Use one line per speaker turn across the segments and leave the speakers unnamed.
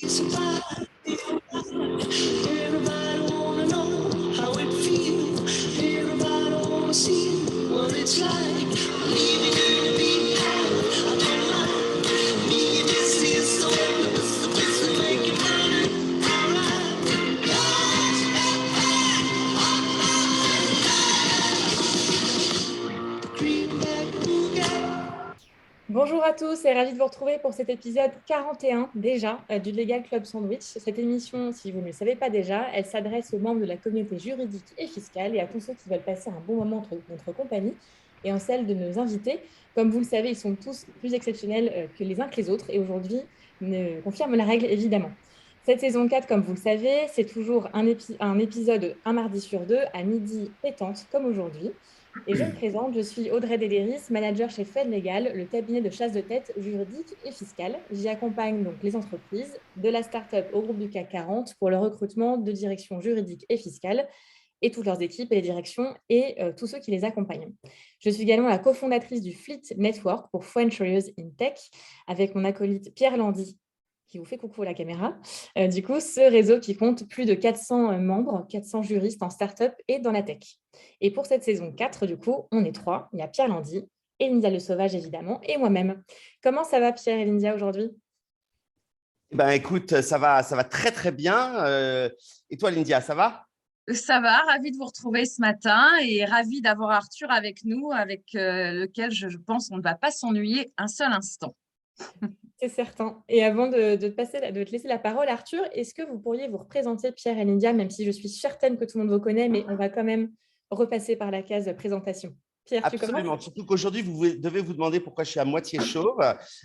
Everybody wanna know how it feels. Everybody wanna see what it's like. Leaving you to be out. I don't mind. Me and this is so endless. The best to make it running. Alright. Greenback Boogie.
Bonjour à tous et ravi de vous retrouver pour cet épisode 41 déjà du Legal Club Sandwich. Cette émission, si vous ne le savez pas déjà, elle s'adresse aux membres de la communauté juridique et fiscale et à tous ceux qui veulent passer un bon moment entre notre compagnie et en celle de nos invités. Comme vous le savez, ils sont tous plus exceptionnels que les uns que les autres et aujourd'hui confirment la règle évidemment. Cette saison 4, comme vous le savez, c'est toujours un épisode un mardi sur deux à midi pétante comme aujourd'hui. Et je me présente, je suis Audrey Deléris, manager chez Fed Legal, le cabinet de chasse de tête juridique et fiscale. J'y accompagne donc les entreprises, de la start-up au groupe du CAC 40 pour le recrutement de directions juridiques et fiscales et toutes leurs équipes et les directions et tous ceux qui les accompagnent. Je suis également la cofondatrice du Fleet Network pour French Lawyers in Tech avec mon acolyte Pierre Landy qui vous fait coucou à la caméra. Du coup, ce réseau qui compte plus de 400 membres, 400 juristes en start-up et dans la tech. Et pour cette saison 4, du coup, on est trois. Il y a Pierre Landy, Lindia Le Sauvage, évidemment, et moi-même. Comment ça va, Pierre et Lindia, aujourd'hui?
Ben écoute, ça va très très bien. Et toi, Lindia, ça va?
Ça va, ravi de vous retrouver ce matin et ravi d'avoir Arthur avec nous, avec lequel je pense qu'on ne va pas s'ennuyer un seul instant.
C'est certain. Et avant de te laisser la parole, Arthur, est-ce que vous pourriez vous représenter, Pierre et Lindia, même si je suis certaine que tout le monde vous connaît, mais on va quand même repasser par la case présentation. Pierre, tu commences?
Absolument. Surtout qu'aujourd'hui, vous devez vous demander pourquoi je suis à moitié chauve.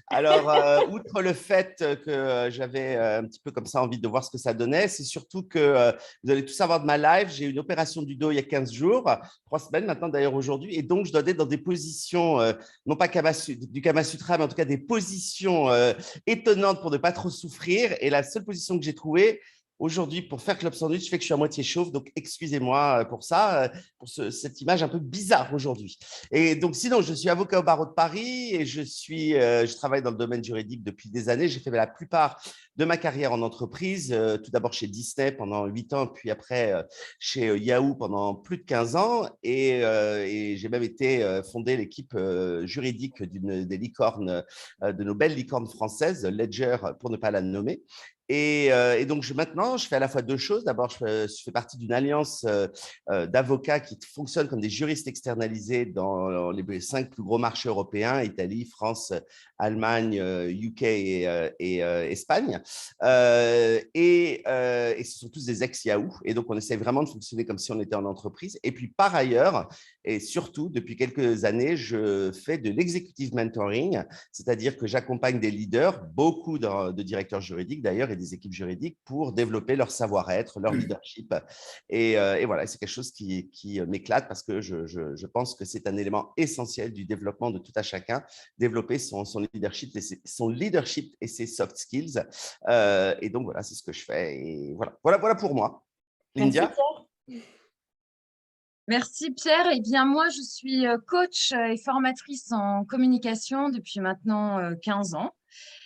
Alors, outre le fait que j'avais un petit peu comme ça envie de voir ce que ça donnait, c'est surtout que vous allez tout savoir de ma live. J'ai eu une opération du dos il y a 15 jours, 3 semaines maintenant d'ailleurs aujourd'hui. Et donc, je dois être dans des positions, non pas du Kama Sutra, mais en tout cas des positions étonnantes pour ne pas trop souffrir. Et la seule position que j'ai trouvée, aujourd'hui, pour faire Club Sandwich, fait que je suis à moitié chauve. Donc, excusez-moi pour ça, pour cette image un peu bizarre aujourd'hui. Et donc, sinon, je suis avocat au barreau de Paris et je travaille dans le domaine juridique depuis des années. J'ai fait la plupart de ma carrière en entreprise, tout d'abord chez Disney pendant 8 ans, puis après chez Yahoo pendant plus de 15 ans. Et j'ai même été fondé l'équipe juridique des licornes, de nos belles licornes françaises, Ledger pour ne pas la nommer. Et donc, maintenant, je fais à la fois deux choses. D'abord, je fais partie d'une alliance d'avocats qui fonctionnent comme des juristes externalisés dans les 5 plus gros marchés européens, Italie, France, Allemagne, UK et Espagne. Et ce sont tous des ex-Yahoo. Et donc, on essaie vraiment de fonctionner comme si on était en entreprise. Et puis, par ailleurs, et surtout, depuis quelques années, je fais de l'executive mentoring, c'est-à-dire que j'accompagne des leaders, beaucoup de directeurs juridiques d'ailleurs, et des équipes juridiques pour développer leur savoir-être, leur leadership. Et voilà, c'est quelque chose qui m'éclate parce que je pense que c'est un élément essentiel du développement de tout à chacun, développer son leadership et ses soft skills. Et donc, voilà, c'est ce que je fais. Et voilà pour moi.
Merci,
Lindia?
Pierre.
Merci Pierre. Eh bien, moi, je suis coach et formatrice en communication depuis maintenant 15 ans.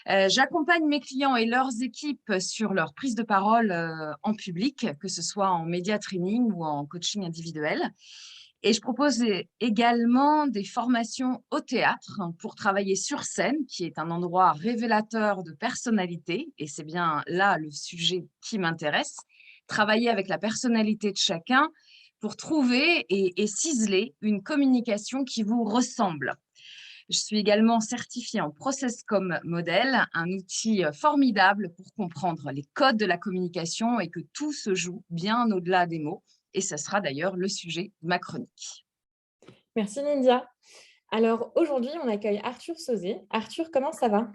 J'accompagne mes clients et leurs équipes sur leur prise de parole en public, que ce soit en média training ou en coaching individuel. Et je propose également des formations au théâtre pour travailler sur scène, qui est un endroit révélateur de personnalité. Et c'est bien là le sujet qui m'intéresse. Travailler avec la personnalité de chacun pour trouver et ciseler une communication qui vous ressemble. Je suis également certifiée en Processcom Model, un outil formidable pour comprendre les codes de la communication et que tout se joue bien au-delà des mots. Et ce sera d'ailleurs le sujet de ma chronique.
Merci, Lindia. Alors, aujourd'hui, on accueille Arthur Sauzet. Arthur, comment ça va?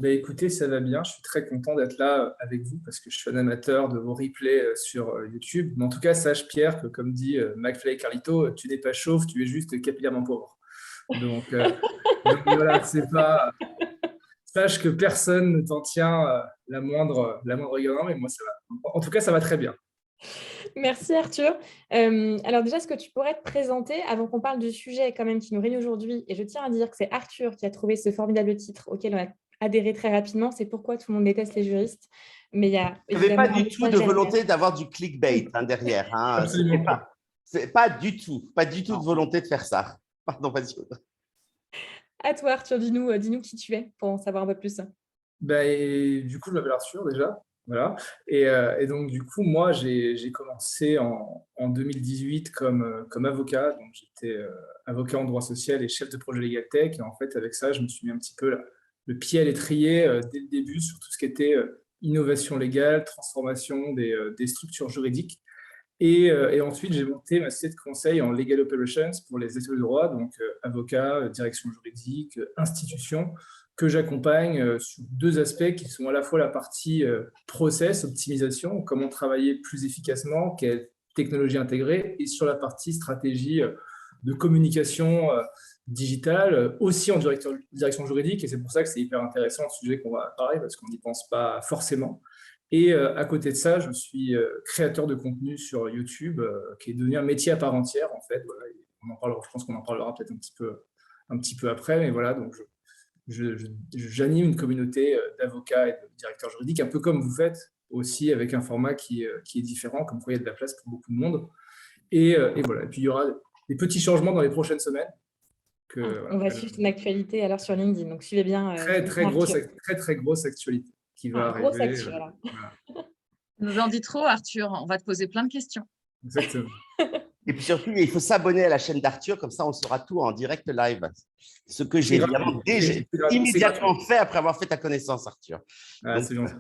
Écoutez, ça va bien. Je suis très content d'être là avec vous parce que je suis un amateur de vos replays sur YouTube. Mais en tout cas, sache Pierre que comme dit McFly et Carlito, tu n'es pas chauve, tu es juste capillairement pauvre. Donc voilà, c'est pas. Sache que personne ne t'en tient la moindre rigueur. Non, mais moi, ça va. En tout cas, ça va très bien.
Merci Arthur. Alors déjà, est-ce que tu pourrais te présenter avant qu'on parle du sujet quand même qui nous réunit aujourd'hui? Et je tiens à dire que c'est Arthur qui a trouvé ce formidable titre auquel on a adhéré très rapidement, c'est pourquoi tout le monde déteste les juristes. Mais il y a
Il n'y avait pas
évidemment un
du tout
message
de
derrière.
volonté d'avoir du clickbait derrière. Hein.
Absolument pas.
C'est pas du tout de volonté de faire ça. Pardon, vas-y.
À toi, Arthur, dis-nous qui tu es pour en savoir un peu plus.
Et du coup, je m'appelle Arthur déjà. Voilà. Et donc, du coup, moi, j'ai commencé en 2018 comme avocat. Donc, j'étais avocat en droit social et chef de projet Legal Tech. Et en fait, avec ça, je me suis mis un petit peu le pied à l'étrier dès le début sur tout ce qui était innovation légale, transformation des structures juridiques. Et ensuite, j'ai monté ma société de conseil en Legal Operations pour les études de droit, donc avocat, direction juridique, institution, que j'accompagne sur deux aspects qui sont à la fois la partie process, optimisation, comment travailler plus efficacement, quelle technologie intégrer, et sur la partie stratégie de communication digitale, aussi en direction juridique. Et c'est pour ça que c'est hyper intéressant le sujet qu'on va parler, parce qu'on n'y pense pas forcément. Et à côté de ça, je suis créateur de contenu sur YouTube, qui est devenu un métier à part entière, en fait. Voilà, je pense qu'on en parlera peut-être un petit peu après, mais voilà, donc j'anime une communauté d'avocats et de directeurs juridiques, un peu comme vous faites, aussi avec un format qui est différent, comme quoi il y a de la place pour beaucoup de monde. Et voilà, et puis il y aura des petits changements dans les prochaines semaines.
On va suivre ton actualité alors sur LinkedIn, donc suivez bien.
Très grosse actualité qui va arriver.
Grosse actu, voilà.
Nous en dis trop, Arthur. On va te poser plein de questions.
Exactement.
Et puis surtout, il faut s'abonner à la chaîne d'Arthur, comme ça on saura tout en direct live. Ce que j'ai évidemment immédiatement fait après avoir fait ta connaissance, Arthur.
Ah, c'est gentil.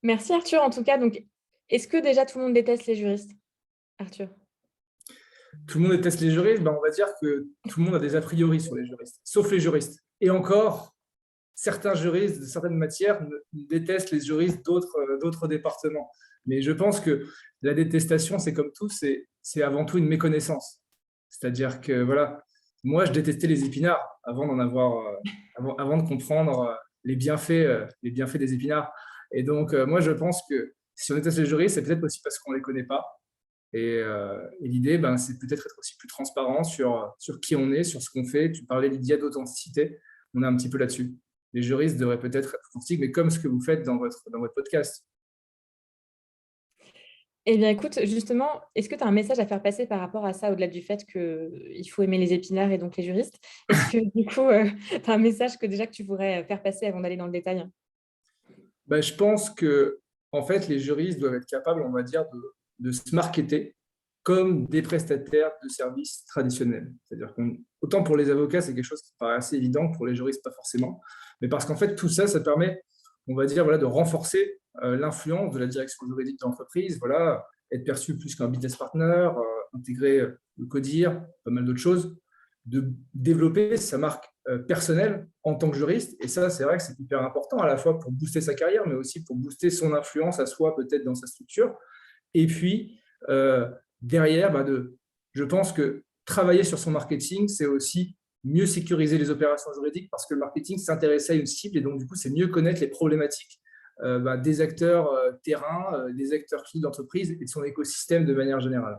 Merci Arthur. En tout cas, donc, est-ce que déjà tout le monde déteste les juristes, Arthur?
Tout le monde déteste les juristes, on va dire que tout le monde a des a priori sur les juristes, sauf les juristes. Et encore, certains juristes de certaines matières détestent les juristes d'autres départements. Mais je pense que la détestation, c'est comme tout, c'est avant tout une méconnaissance. C'est-à-dire que, voilà, moi, je détestais les épinards avant de comprendre les bienfaits des épinards. Et donc, moi, je pense que si on déteste les juristes, c'est peut-être aussi parce qu'on ne les connaît pas. Et l'idée, c'est peut-être être aussi plus transparent sur qui on est, sur ce qu'on fait. Tu parlais, Lydia, d'authenticité. On est un petit peu là-dessus. Les juristes devraient peut-être être authentiques, mais comme ce que vous faites dans votre podcast.
Eh bien, écoute, justement, est-ce que tu as un message à faire passer par rapport à ça, au-delà du fait qu'il faut aimer les épinards et donc les juristes? Est-ce que, du coup, tu as un message que tu pourrais faire passer avant d'aller dans le détail?
Je pense que, en fait, les juristes doivent être capables, on va dire, de se marketer comme des prestataires de services traditionnels. C'est-à-dire autant pour les avocats, c'est quelque chose qui paraît assez évident, pour les juristes, pas forcément. Mais parce qu'en fait, tout ça, ça permet, on va dire, de renforcer l'influence de la direction juridique d'entreprise, être perçu plus qu'un business partner, intégrer le CODIR, pas mal d'autres choses, de développer sa marque personnelle en tant que juriste. Et ça, c'est vrai que c'est hyper important, à la fois pour booster sa carrière, mais aussi pour booster son influence à soi, peut-être dans sa structure. Et puis, derrière, je pense que travailler sur son marketing, c'est aussi mieux sécuriser les opérations juridiques, parce que le marketing s'intéresse à une cible, et donc du coup, c'est mieux connaître les problématiques des acteurs terrain, des acteurs clés d'entreprise et de son écosystème de manière générale.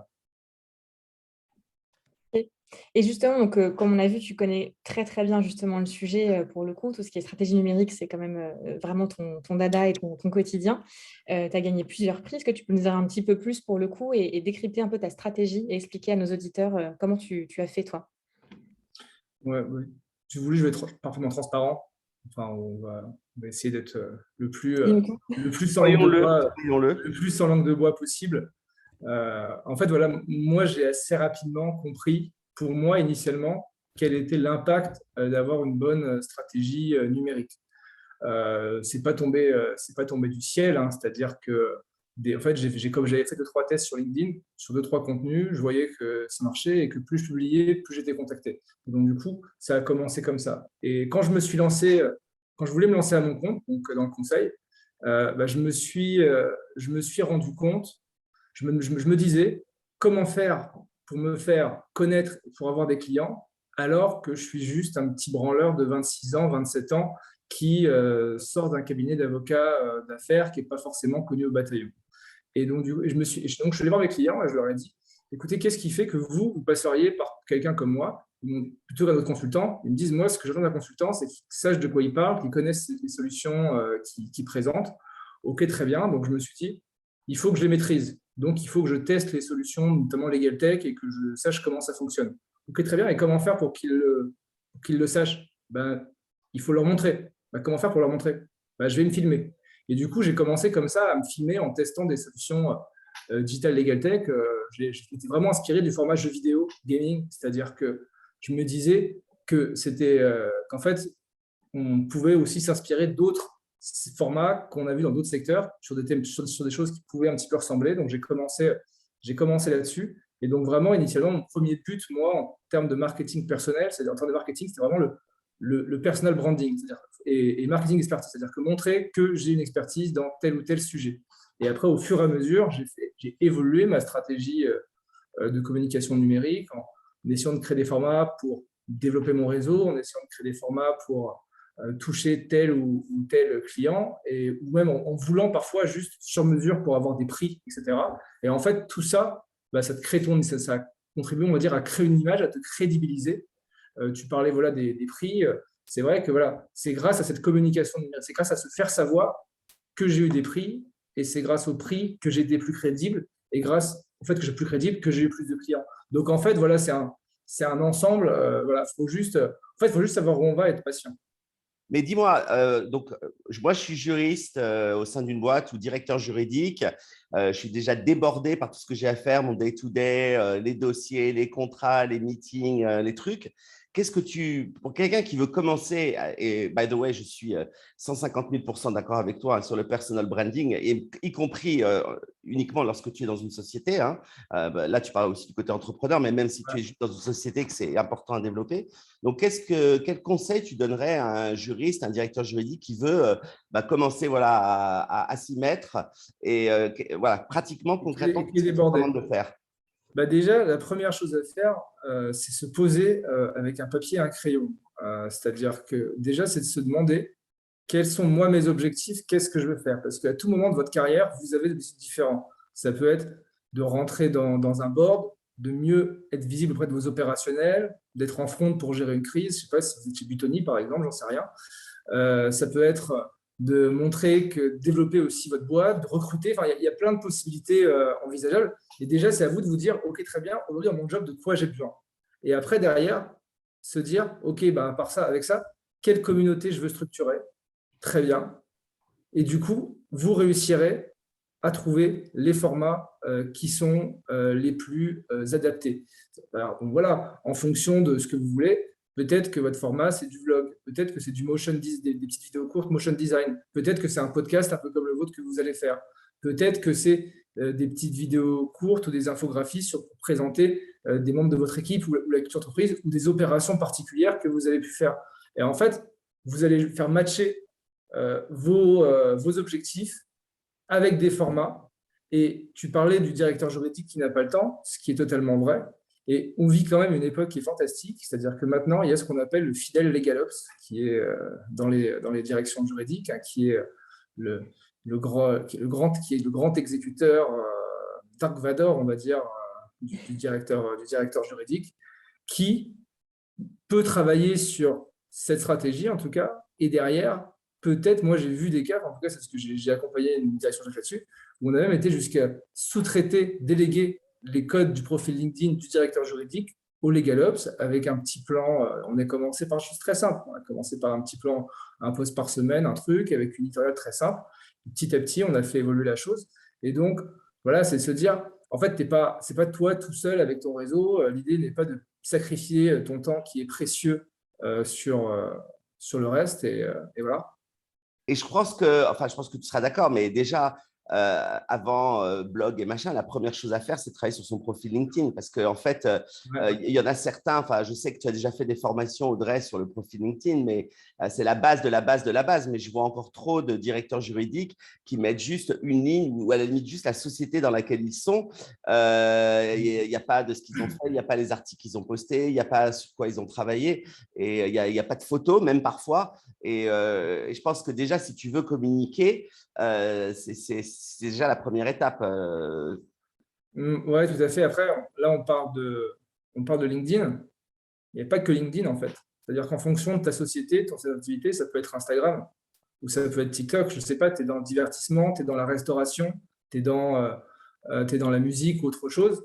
Et justement, donc, comme on a vu, tu connais très très bien justement le sujet pour le coup. Tout ce qui est stratégie numérique, c'est quand même vraiment ton dada et ton quotidien. Tu as gagné plusieurs prix. Est-ce que tu peux nous dire un petit peu plus pour le coup et décrypter un peu ta stratégie et expliquer à nos auditeurs comment tu as fait toi?
Ouais. Si vous voulez, je vais être parfaitement transparent. Enfin, on va essayer d'être le plus sans langue de bois possible. En fait, moi, j'ai assez rapidement compris, pour moi, initialement, quel était l'impact d'avoir une bonne stratégie numérique. C'est pas tombé du ciel, hein, c'est-à-dire que en fait, comme j'avais fait 2-3 tests sur LinkedIn, sur 2-3 contenus, je voyais que ça marchait et que plus je publiais, plus j'étais contacté. Donc, du coup, ça a commencé comme ça. Et quand je voulais me lancer à mon compte, donc dans le conseil, je me suis rendu compte, je me disais, comment faire pour me faire connaître, pour avoir des clients, alors que je suis juste un petit branleur de 26 ans, 27 ans, qui sort d'un cabinet d'avocats d'affaires qui n'est pas forcément connu au bataillon. Et donc, je suis allé voir mes clients et je leur ai dit, écoutez, qu'est-ce qui fait que vous passeriez par quelqu'un comme moi plutôt qu'un autre consultant, ils me disent, moi, ce que j'attends d'un consultant, c'est qu'il sache de quoi il parle, qu'il connaisse les solutions qu'il présente. OK, très bien. Donc, je me suis dit, il faut que je les maîtrise. Donc, il faut que je teste les solutions, notamment Legal Tech, et que je sache comment ça fonctionne. OK, très bien. Et comment faire pour qu'ils le sachent? Ben, il faut leur montrer. Ben, comment faire pour leur montrer? Ben, je vais me filmer. Et du coup, j'ai commencé comme ça à me filmer en testant des solutions Digital Legal Tech. J'étais vraiment inspiré du format jeu vidéo, gaming, c'est-à-dire que je me disais que qu'en fait, on pouvait aussi s'inspirer d'autres formats qu'on a vus dans d'autres secteurs sur des thèmes, sur des choses qui pouvaient un petit peu ressembler. Donc, j'ai commencé là-dessus. Et donc, vraiment, initialement, mon premier but, moi, en termes de marketing personnel, c'est-à-dire en termes de marketing, c'était vraiment le personal branding et marketing expertise, c'est-à-dire que montrer que j'ai une expertise dans tel ou tel sujet. Et après, au fur et à mesure, j'ai évolué ma stratégie de communication numérique en essayant de créer des formats pour développer mon réseau, en essayant de créer des formats pour toucher tel ou tel client, ou même en voulant parfois juste sur mesure pour avoir des prix, etc. Et en fait, tout ça, ça te crée ça contribue, on va dire, à créer une image, à te crédibiliser. Tu parlais voilà, des prix. C'est vrai que voilà, c'est grâce à cette communication numérique, c'est grâce à se faire savoir que j'ai eu des prix, et c'est grâce aux prix que j'ai été plus crédible, et grâce au fait que j'ai plus crédible, que j'ai eu plus de clients. Donc en fait, voilà, c'est un ensemble. Voilà, faut juste savoir où on va et être patient.
Mais dis-moi, moi, je suis juriste au sein d'une boîte ou directeur juridique. Je suis déjà débordé par tout ce que j'ai à faire, mon day-to-day, les dossiers, les contrats, les meetings, les trucs. Qu'est-ce que pour quelqu'un qui veut commencer, et by the way, je suis 150 000% d'accord avec toi hein, sur le personal branding, et, y compris uniquement lorsque tu es dans une société. Hein, là, tu parles aussi du côté entrepreneur, mais même si tu es juste dans une société que c'est important à développer. Donc, quel conseil tu donnerais à un juriste, un directeur juridique qui veut commencer voilà, à s'y mettre et voilà, pratiquement, concrètement,
Qui est
qu'est-ce que tu
débordé.
recommandes de faire?
Déjà, la première chose à faire, c'est se poser avec un papier et un crayon. C'est-à-dire que déjà, c'est de se demander quels sont moi mes objectifs, qu'est-ce que je veux faire? Parce qu'à tout moment de votre carrière, vous avez des objectifs différents. Ça peut être de rentrer dans un board, de mieux être visible auprès de vos opérationnels, d'être en front pour gérer une crise. Je ne sais pas si vous êtes chez Butoni, par exemple, j'en sais rien. Ça peut être de montrer que développer aussi votre boîte, de recruter. Enfin, il y a plein de possibilités envisageables. Et déjà, c'est à vous de vous dire, OK, très bien, aujourd'hui, dans mon job, de quoi j'ai besoin? Et après, derrière, se dire, OK, à part ça, avec ça, quelle communauté je veux structurer? Très bien. Et du coup, vous réussirez à trouver les formats qui sont les plus adaptés. Alors, donc voilà, en fonction de ce que vous voulez, peut-être que votre format, c'est du vlog, peut-être que c'est du des petites vidéos courtes, motion design, peut-être que c'est un podcast un peu comme le vôtre que vous allez faire, peut-être que c'est des petites vidéos courtes ou des infographies pour présenter des membres de votre équipe ou la culture entreprise ou des opérations particulières que vous avez pu faire. Et en fait, vous allez faire matcher vos objectifs avec des formats. Et tu parlais du directeur juridique qui n'a pas le temps, ce qui est totalement vrai. Et on vit quand même une époque qui est fantastique, c'est-à-dire que maintenant, il y a ce qu'on appelle le fidèle LegalOps, qui est dans les directions juridiques, hein, qui est le grand exécuteur, Dark Vador, on va dire, du directeur juridique, qui peut travailler sur cette stratégie, en tout cas, et derrière, peut-être, moi j'ai vu des cas, en tout cas c'est ce que j'ai accompagné une direction là-dessus, où on a même été jusqu'à sous-traiter, déléguer les codes du profil LinkedIn du directeur juridique au LegalOps avec un petit plan. On a commencé par chose très simple. On a commencé par un petit plan, un post par semaine, un truc avec une éditoriale très simple. Petit à petit, on a fait évoluer la chose. Et donc, voilà, c'est de se dire, en fait, c'est pas toi tout seul avec ton réseau. L'idée n'est pas de sacrifier ton temps qui est précieux sur le reste. Et voilà.
Et je pense que tu seras d'accord, mais déjà, avant blog et machin, la première chose à faire, c'est de travailler sur son profil LinkedIn. Parce qu'en fait, il y en a certains, enfin, je sais que tu as déjà fait des formations, Audrey, sur le profil LinkedIn, mais c'est la base de la base de la base. Mais je vois encore trop de directeurs juridiques qui mettent juste une ligne ou à la limite juste la société dans laquelle ils sont. Il n'y a pas de ce qu'ils ont fait, il n'y a pas les articles qu'ils ont postés, il n'y a pas sur quoi ils ont travaillé, et il n'y a pas de photos, même parfois. Et je pense que déjà, si tu veux communiquer, c'est déjà la première étape.
Oui, tout à fait. Après, là, on parle de LinkedIn. il n'y a pas que LinkedIn, en fait. C'est-à-dire qu'en fonction de ta société, ton secteur d'activité, ça peut être Instagram ou ça peut être TikTok. Je ne sais pas, tu es dans le divertissement, tu es dans la restauration, tu es t'es dans la musique ou autre chose.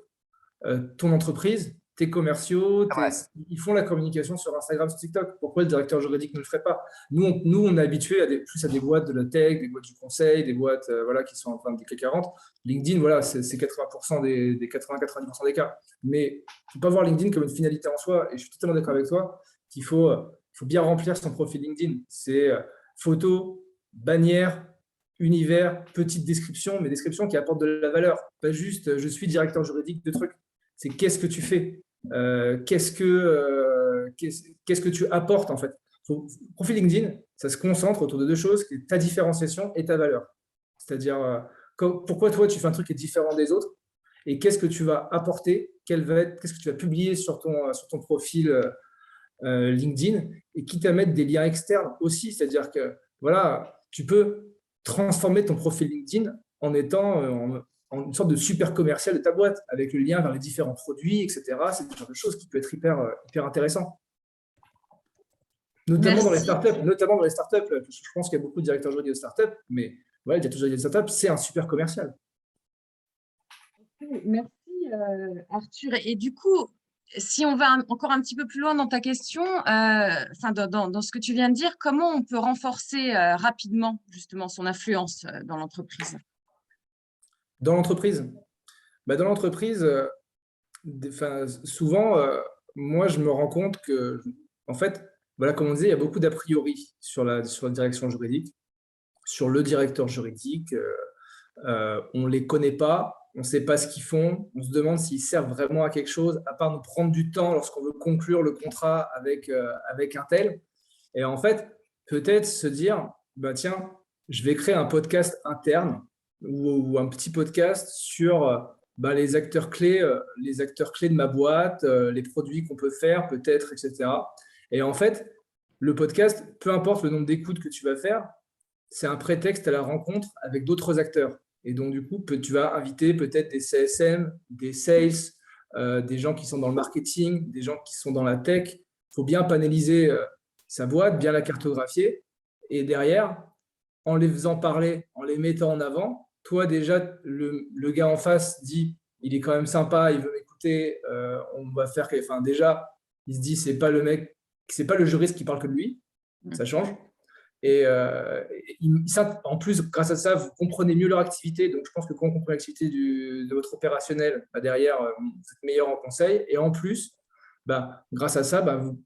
Ton entreprise, tes commerciaux,
Ouais.
ils font la communication sur Instagram, sur TikTok. Pourquoi le directeur juridique ne le ferait pas? Nous, on est habitué plus à des boîtes de la tech, des boîtes du conseil, des boîtes voilà, qui sont enfin, des CAC 40. LinkedIn, voilà, c'est 80% des 80-90% des cas. Mais il ne faut pas voir LinkedIn comme une finalité en soi. Et je suis totalement d'accord avec toi qu'il faut bien remplir son profil LinkedIn. C'est photo, bannière, univers, petite description, mais description qui apporte de la valeur. Pas juste je suis directeur juridique de trucs. C'est qu'est-ce que tu fais, qu'est-ce que tu apportes en fait. Profil LinkedIn, ça se concentre autour de deux choses, qui est ta différenciation et ta valeur. C'est-à-dire pourquoi toi tu fais un truc qui est différent des autres et qu'est-ce que tu vas apporter, qu'est-ce que tu vas publier sur ton profil LinkedIn et quitte à mettre des liens externes aussi. C'est-à-dire que voilà, tu peux transformer ton profil LinkedIn en étant en une sorte de super commercial de ta boîte, avec le lien vers les différents produits, etc. C'est le genre de choses qui peut être hyper intéressant. Notamment dans les startups, parce que je pense qu'il y a beaucoup de directeurs juridiques de startups, mais ouais, le directeur juridique de startup, c'est un super commercial.
Merci Arthur. Et du coup, si on va encore un petit peu plus loin dans ta question, dans ce que tu viens de dire, comment on peut renforcer rapidement justement son influence dans l'entreprise?
Dans l'entreprise, dans l'entreprise, souvent, moi, je me rends compte que, en fait, voilà, comme on disait, il y a beaucoup d'a priori sur la direction juridique, sur le directeur juridique. On ne les connaît pas, on ne sait pas ce qu'ils font, on se demande s'ils servent vraiment à quelque chose, à part nous prendre du temps lorsqu'on veut conclure le contrat avec un tel. Et en fait, peut-être se dire, tiens, je vais créer un podcast interne ou un petit podcast sur les acteurs clés de ma boîte, les produits qu'on peut faire peut-être, etc. Et en fait, le podcast, peu importe le nombre d'écoutes que tu vas faire, c'est un prétexte à la rencontre avec d'autres acteurs. Et donc, du coup, tu vas inviter peut-être des CSM, des sales, des gens qui sont dans le marketing, des gens qui sont dans la tech. Il faut bien panéliser sa boîte, bien la cartographier. Et derrière, en les faisant parler, en les mettant en avant, toi, déjà, le gars en face dit, il est quand même sympa, il veut m'écouter, on va faire… Enfin, déjà, il se dit, c'est pas le mec, c'est pas le juriste qui parle que de lui, ça change. Et en plus, grâce à ça, vous comprenez mieux leur activité. Donc, je pense que quand on comprend l'activité de votre opérationnel, derrière, vous êtes meilleur en conseil. Et en plus, grâce à ça, vous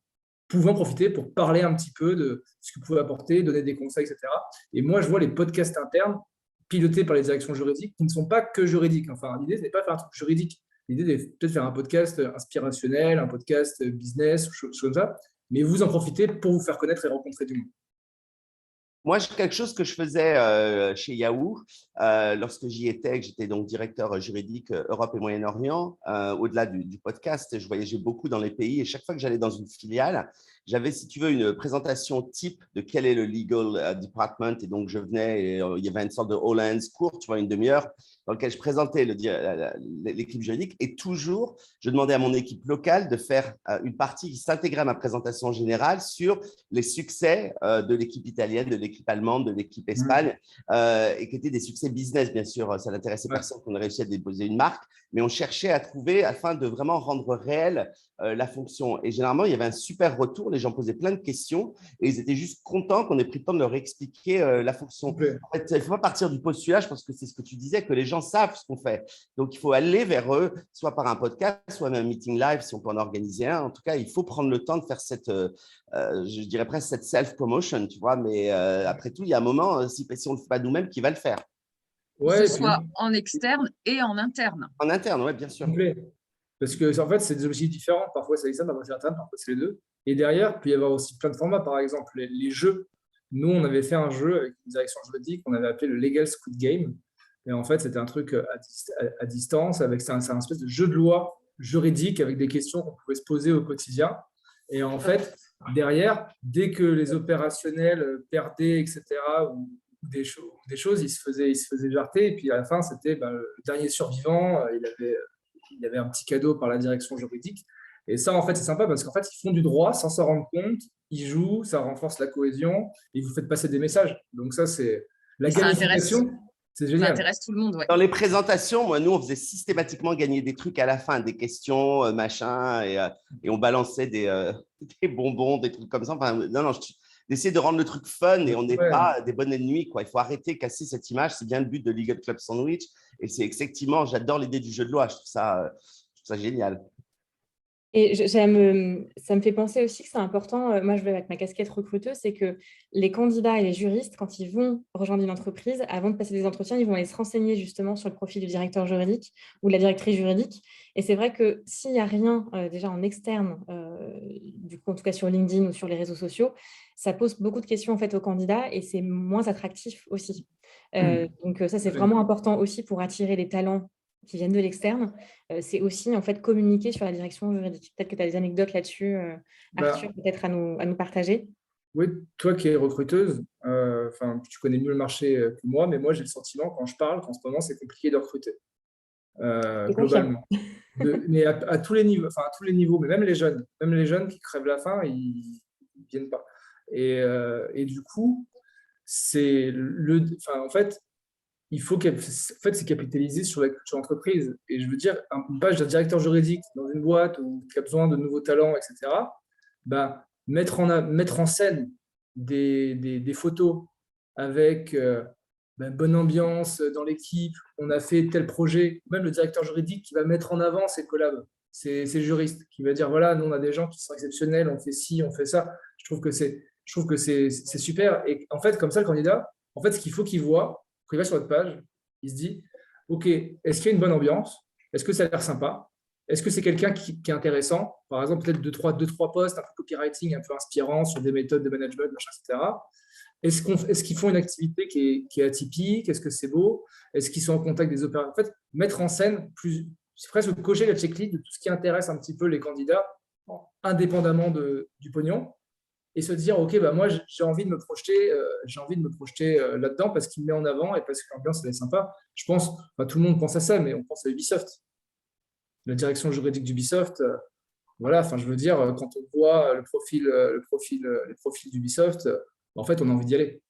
pouvez en profiter pour parler un petit peu de ce que vous pouvez apporter, donner des conseils, etc. Et moi, je vois les podcasts internes pilotés par les directions juridiques qui ne sont pas que juridiques. Enfin, l'idée, ce n'est pas de faire un truc juridique. L'idée, c'est peut-être faire un podcast inspirationnel, un podcast business, choses comme ça. Mais vous en profitez pour vous faire connaître et rencontrer du monde.
Moi, quelque chose que je faisais chez Yahoo, lorsque j'y étais, que j'étais donc directeur juridique Europe et Moyen-Orient, au-delà du podcast, je voyageais beaucoup dans les pays et chaque fois que j'allais dans une filiale, j'avais, si tu veux, une présentation type de quel est le legal department. Et donc, je venais et il y avait une sorte de all hands court, tu vois, une demi-heure, dans lequel je présentais l'équipe juridique. Et toujours, je demandais à mon équipe locale de faire une partie qui s'intégrait à ma présentation générale sur les succès de l'équipe italienne, de l'équipe allemande, de l'équipe Espagne, et qui étaient des succès business, bien sûr. Ça n'intéressait personne qu'on ait réussi à déposer une marque, mais on cherchait à trouver afin de vraiment rendre réelle la fonction. Et généralement, il y avait un super retour. Les gens posaient plein de questions et ils étaient juste contents qu'on ait pris le temps de leur expliquer la fonction. En fait, il ne faut pas partir du postulat, je pense que c'est ce que tu disais, que les gens savent ce qu'on fait. Donc, il faut aller vers eux, soit par un podcast, soit même un meeting live, si on peut en organiser un. En tout cas, il faut prendre le temps de faire je dirais presque cette self-promotion, tu vois. Mais après tout, il y a un moment, si on ne le fait pas nous-mêmes, qui va le faire?
Que ce soit en externe et en interne.
En interne, oui, bien sûr.
Parce que en fait, c'est des objectifs différents. Parfois, c'est externe, parfois, c'est interne, parfois, c'est les deux. Et derrière, il peut y avoir aussi plein de formats. Par exemple, les jeux. Nous, on avait fait un jeu avec une direction juridique qu'on avait appelé le Legal Squid Game. Et en fait, c'était un truc à distance. C'est un espèce de jeu de loi juridique avec des questions qu'on pouvait se poser au quotidien. Et en fait, derrière, dès que les opérationnels perdaient, etc., ou des choses, ils se faisaient jarter. Et puis, à la fin, c'était le dernier survivant. Il avait un petit cadeau par la direction juridique. Et ça, en fait, c'est sympa parce qu'en fait, ils font du droit sans s'en rendre compte. Ils jouent, ça renforce la cohésion et vous faites passer des messages. Donc ça, c'est la
Et ça intéresse,
gamification, c'est
ça
génial.
intéresse tout le monde, ouais.
Dans les présentations, moi, nous, on faisait systématiquement gagner des trucs à la fin, des questions, machin, et on balançait des bonbons, des trucs comme ça. Enfin, non, non, d'essayer de rendre le truc fun et on n'est
Ouais.
pas des bonnes ennemies, quoi. Il faut arrêter, casser cette image. C'est bien le but de Legal Club Sandwich. Et c'est effectivement, j'adore l'idée du jeu de loi. Je trouve ça génial.
Et ça me fait penser aussi que c'est important, moi je vais avec ma casquette recruteuse, c'est que les candidats et les juristes, quand ils vont rejoindre une entreprise, avant de passer des entretiens, ils vont aller se renseigner justement sur le profil du directeur juridique ou de la directrice juridique. Et c'est vrai que s'il n'y a rien déjà en externe, du coup en tout cas sur LinkedIn ou sur les réseaux sociaux, ça pose beaucoup de questions en fait aux candidats et c'est moins attractif aussi. Donc ça c'est vraiment important aussi pour attirer les talents qui viennent de l'externe. C'est aussi en fait communiquer sur la direction juridique. Peut-être que tu as des anecdotes là-dessus, Arthur, peut-être à nous partager.
Oui, toi qui es recruteuse, tu connais mieux le marché que moi, mais moi j'ai le sentiment quand je parle qu'en ce moment c'est compliqué de recruter globalement. Mais à tous les niveaux, à tous les niveaux, mais même les jeunes qui crèvent la faim, ils viennent pas. Et du coup, en fait, il faut c'est capitaliser sur la culture d'entreprise. Et je veux dire, une page d'un directeur juridique dans une boîte qui a besoin de nouveaux talents, etc., mettre en scène des photos avec bonne ambiance dans l'équipe, on a fait tel projet, même le directeur juridique qui va mettre en avant ses collabs, ses juristes, qui va dire, voilà, nous on a des gens qui sont exceptionnels, on fait ci, on fait ça. Je trouve que c'est super. Et en fait, comme ça, le candidat, en fait, ce qu'il faut qu'il voit, quand il va sur votre page, il se dit, OK, est-ce qu'il y a une bonne ambiance? Est-ce que ça a l'air sympa? Est-ce que c'est quelqu'un qui est intéressant? Par exemple, peut-être deux, trois posts, un peu copywriting, un peu inspirant sur des méthodes de management, machin, etc. Est-ce qu'ils font une activité qui est atypique? Est-ce que c'est beau? Est-ce qu'ils sont en contact des opérateurs? En fait, mettre en scène, c'est presque cocher la checklist de tout ce qui intéresse un petit peu les candidats, indépendamment du pognon, et se dire, OK, moi, j'ai envie de me projeter là-dedans parce qu'il me met en avant et parce que l'ambiance, elle est sympa. Je pense, tout le monde pense à ça, mais on pense à Ubisoft. La direction juridique d'Ubisoft, voilà, je veux dire, quand on voit les profils d'Ubisoft, en fait, on a envie d'y aller.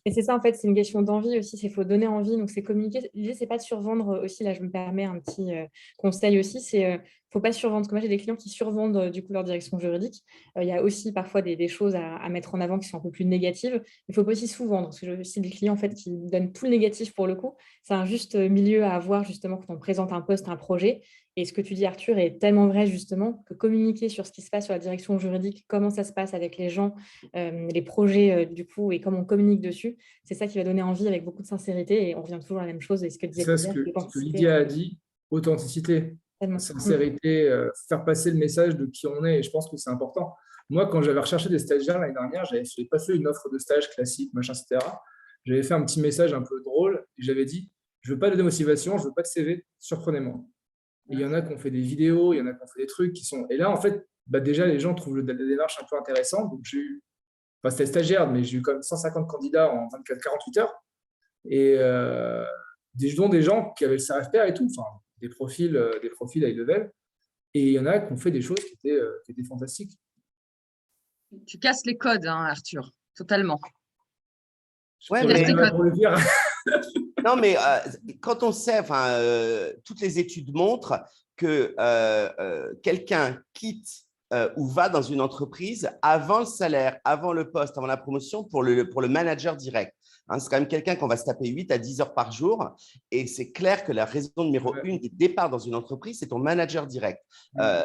Et c'est ça, en fait, c'est une question d'envie aussi, il faut donner envie, donc c'est communiquer. L'idée, c'est pas de survendre aussi, là, je me permets un petit conseil aussi, c'est faut pas survendre, parce que moi, j'ai des clients qui survendent du coup leur direction juridique. Il y a aussi parfois des choses à mettre en avant qui sont un peu plus négatives. Il faut pas aussi sous-vendre, parce que j'ai aussi des clients en fait, qui donnent tout le négatif pour le coup. C'est un juste milieu à avoir justement quand on présente un poste, un projet. Et ce que tu dis, Arthur, est tellement vrai justement que communiquer sur ce qui se passe sur la direction juridique, comment ça se passe avec les gens, les projets du coup, et comment on communique dessus, c'est ça qui va donner envie avec beaucoup de sincérité. Et on revient toujours à la même chose. Et ce que disait
C'est ça, ce que Lydia a dit, authenticité, sincérité, faire passer le message de qui on est. Et je pense que c'est important. Moi, quand j'avais recherché des stagiaires l'année dernière, je n'avais pas fait une offre de stage classique, machin, etc. J'avais fait un petit message un peu drôle et j'avais dit, je ne veux pas de démotivation, je ne veux pas de CV, surprenez-moi. Il y en a qui ont fait des vidéos, il y en a qui ont fait des trucs qui sont… Et là, en fait, déjà, les gens trouvent la démarche un peu intéressante. Donc, c'était stagiaire, mais j'ai eu quand même 150 candidats en 24-48 heures. Et dont des gens qui avaient le savoir-faire et tout, des profils high level. Et il y en a qui ont fait des choses qui étaient fantastiques.
Tu casses les codes, hein, Arthur, totalement.
Ouais, non, mais quand on sait, toutes les études montrent que quelqu'un quitte ou va dans une entreprise avant le salaire, avant le poste, avant la promotion pour le manager direct. Hein, c'est quand même quelqu'un qu'on va se taper 8 à 10 heures par jour. Et c'est clair que la raison numéro 1 des départs dans une entreprise, c'est ton manager direct.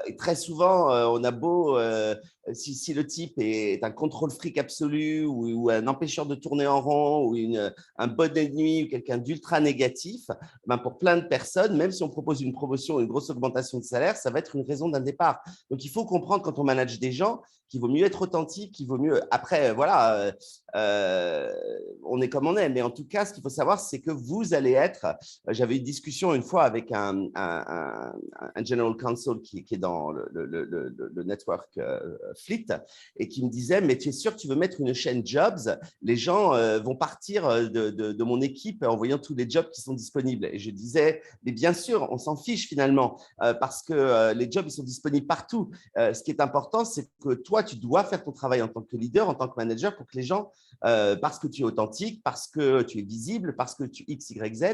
Et très souvent, on a beau… si le type est un contrôle fric absolu ou un empêcheur de tourner en rond ou un bonne nuit ou quelqu'un d'ultra négatif, pour plein de personnes, même si on propose une promotion ou une grosse augmentation de salaire, ça va être une raison d'un départ. Donc, il faut comprendre quand on manage des gens qu'il vaut mieux être authentique, qu'il vaut mieux… Après, on est comme on est. Mais en tout cas, ce qu'il faut savoir, c'est que vous allez être… J'avais eu une discussion une fois avec un general counsel qui est dans le network Fleet et qui me disait, mais tu es sûr que tu veux mettre une chaîne Jobs? Les gens vont partir de mon équipe en voyant tous les jobs qui sont disponibles. Et je disais, mais bien sûr, on s'en fiche finalement parce que les jobs, ils sont disponibles partout. Ce qui est important, c'est que toi, tu dois faire ton travail en tant que leader, en tant que manager pour que les gens, parce que tu es authentique, parce que tu es visible, parce que tu X, Y, Z,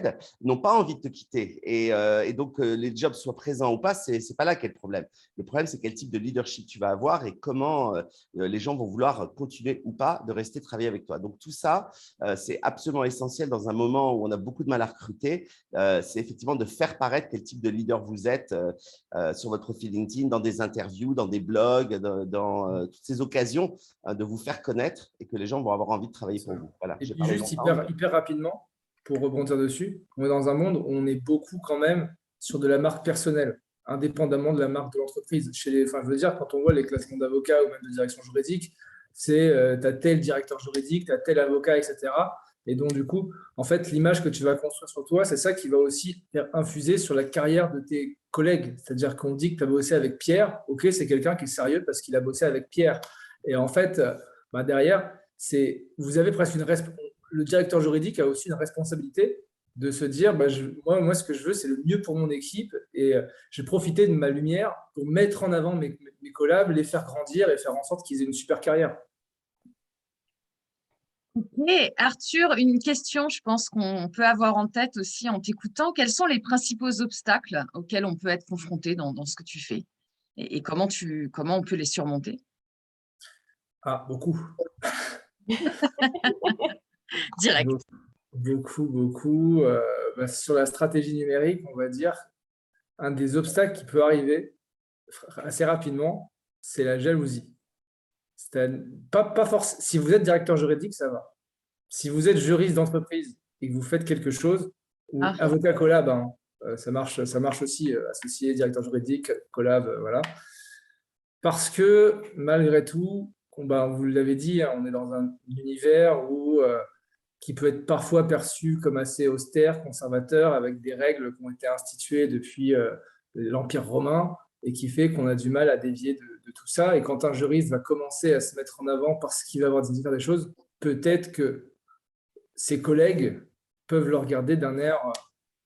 n'ont pas envie de te quitter. Et donc, les jobs soient présents ou pas, c'est pas là qu'est le problème. Le problème, c'est quel type de leadership tu vas avoir et comment les gens vont vouloir continuer ou pas de rester travailler avec toi. Donc, tout ça, c'est absolument essentiel dans un moment où on a beaucoup de mal à recruter. C'est effectivement de faire paraître quel type de leader vous êtes sur votre profil LinkedIn, dans des interviews, dans des blogs, dans toutes ces occasions de vous faire connaître et que les gens vont avoir envie de travailler pour vous. Voilà,
Et puis juste hyper rapidement, pour rebondir dessus, on est dans un monde où on est beaucoup quand même sur de la marque personnelle, indépendamment de la marque de l'entreprise. Je veux dire, quand on voit les classements d'avocats ou même de direction juridique, c'est tu as tel directeur juridique, tu as tel avocat, etc. Et donc, du coup, en fait, l'image que tu vas construire sur toi, c'est ça qui va aussi faire infuser sur la carrière de tes collègues. C'est-à-dire qu'on dit que tu as bossé avec Pierre, ok, c'est quelqu'un qui est sérieux parce qu'il a bossé avec Pierre. Et en fait, derrière, vous avez presque le directeur juridique a aussi une responsabilité de se dire, moi, ce que je veux, c'est le mieux pour mon équipe et j'ai profité de ma lumière pour mettre en avant mes collabs, les faire grandir et faire en sorte qu'ils aient une super carrière.
Ok, Arthur, une question, je pense qu'on peut avoir en tête aussi en t'écoutant. Quels sont les principaux obstacles auxquels on peut être confronté dans ce que tu fais et comment on peut les surmonter?
Ah, beaucoup.
Direct.
Beaucoup. Sur la stratégie numérique, on va dire, un des obstacles qui peut arriver assez rapidement, c'est la jalousie. Pas forcément. Si vous êtes directeur juridique, ça va. Si vous êtes juriste d'entreprise et que vous faites quelque chose, ou avocat collab, ça marche aussi, associé, directeur juridique, collab, voilà. Parce que malgré tout, vous l'avez dit, on est dans un univers qui peut être parfois perçu comme assez austère, conservateur, avec des règles qui ont été instituées depuis l'Empire romain et qui fait qu'on a du mal à dévier de tout ça. Et quand un juriste va commencer à se mettre en avant parce qu'il va avoir des choses, peut-être que ses collègues peuvent le regarder d'un air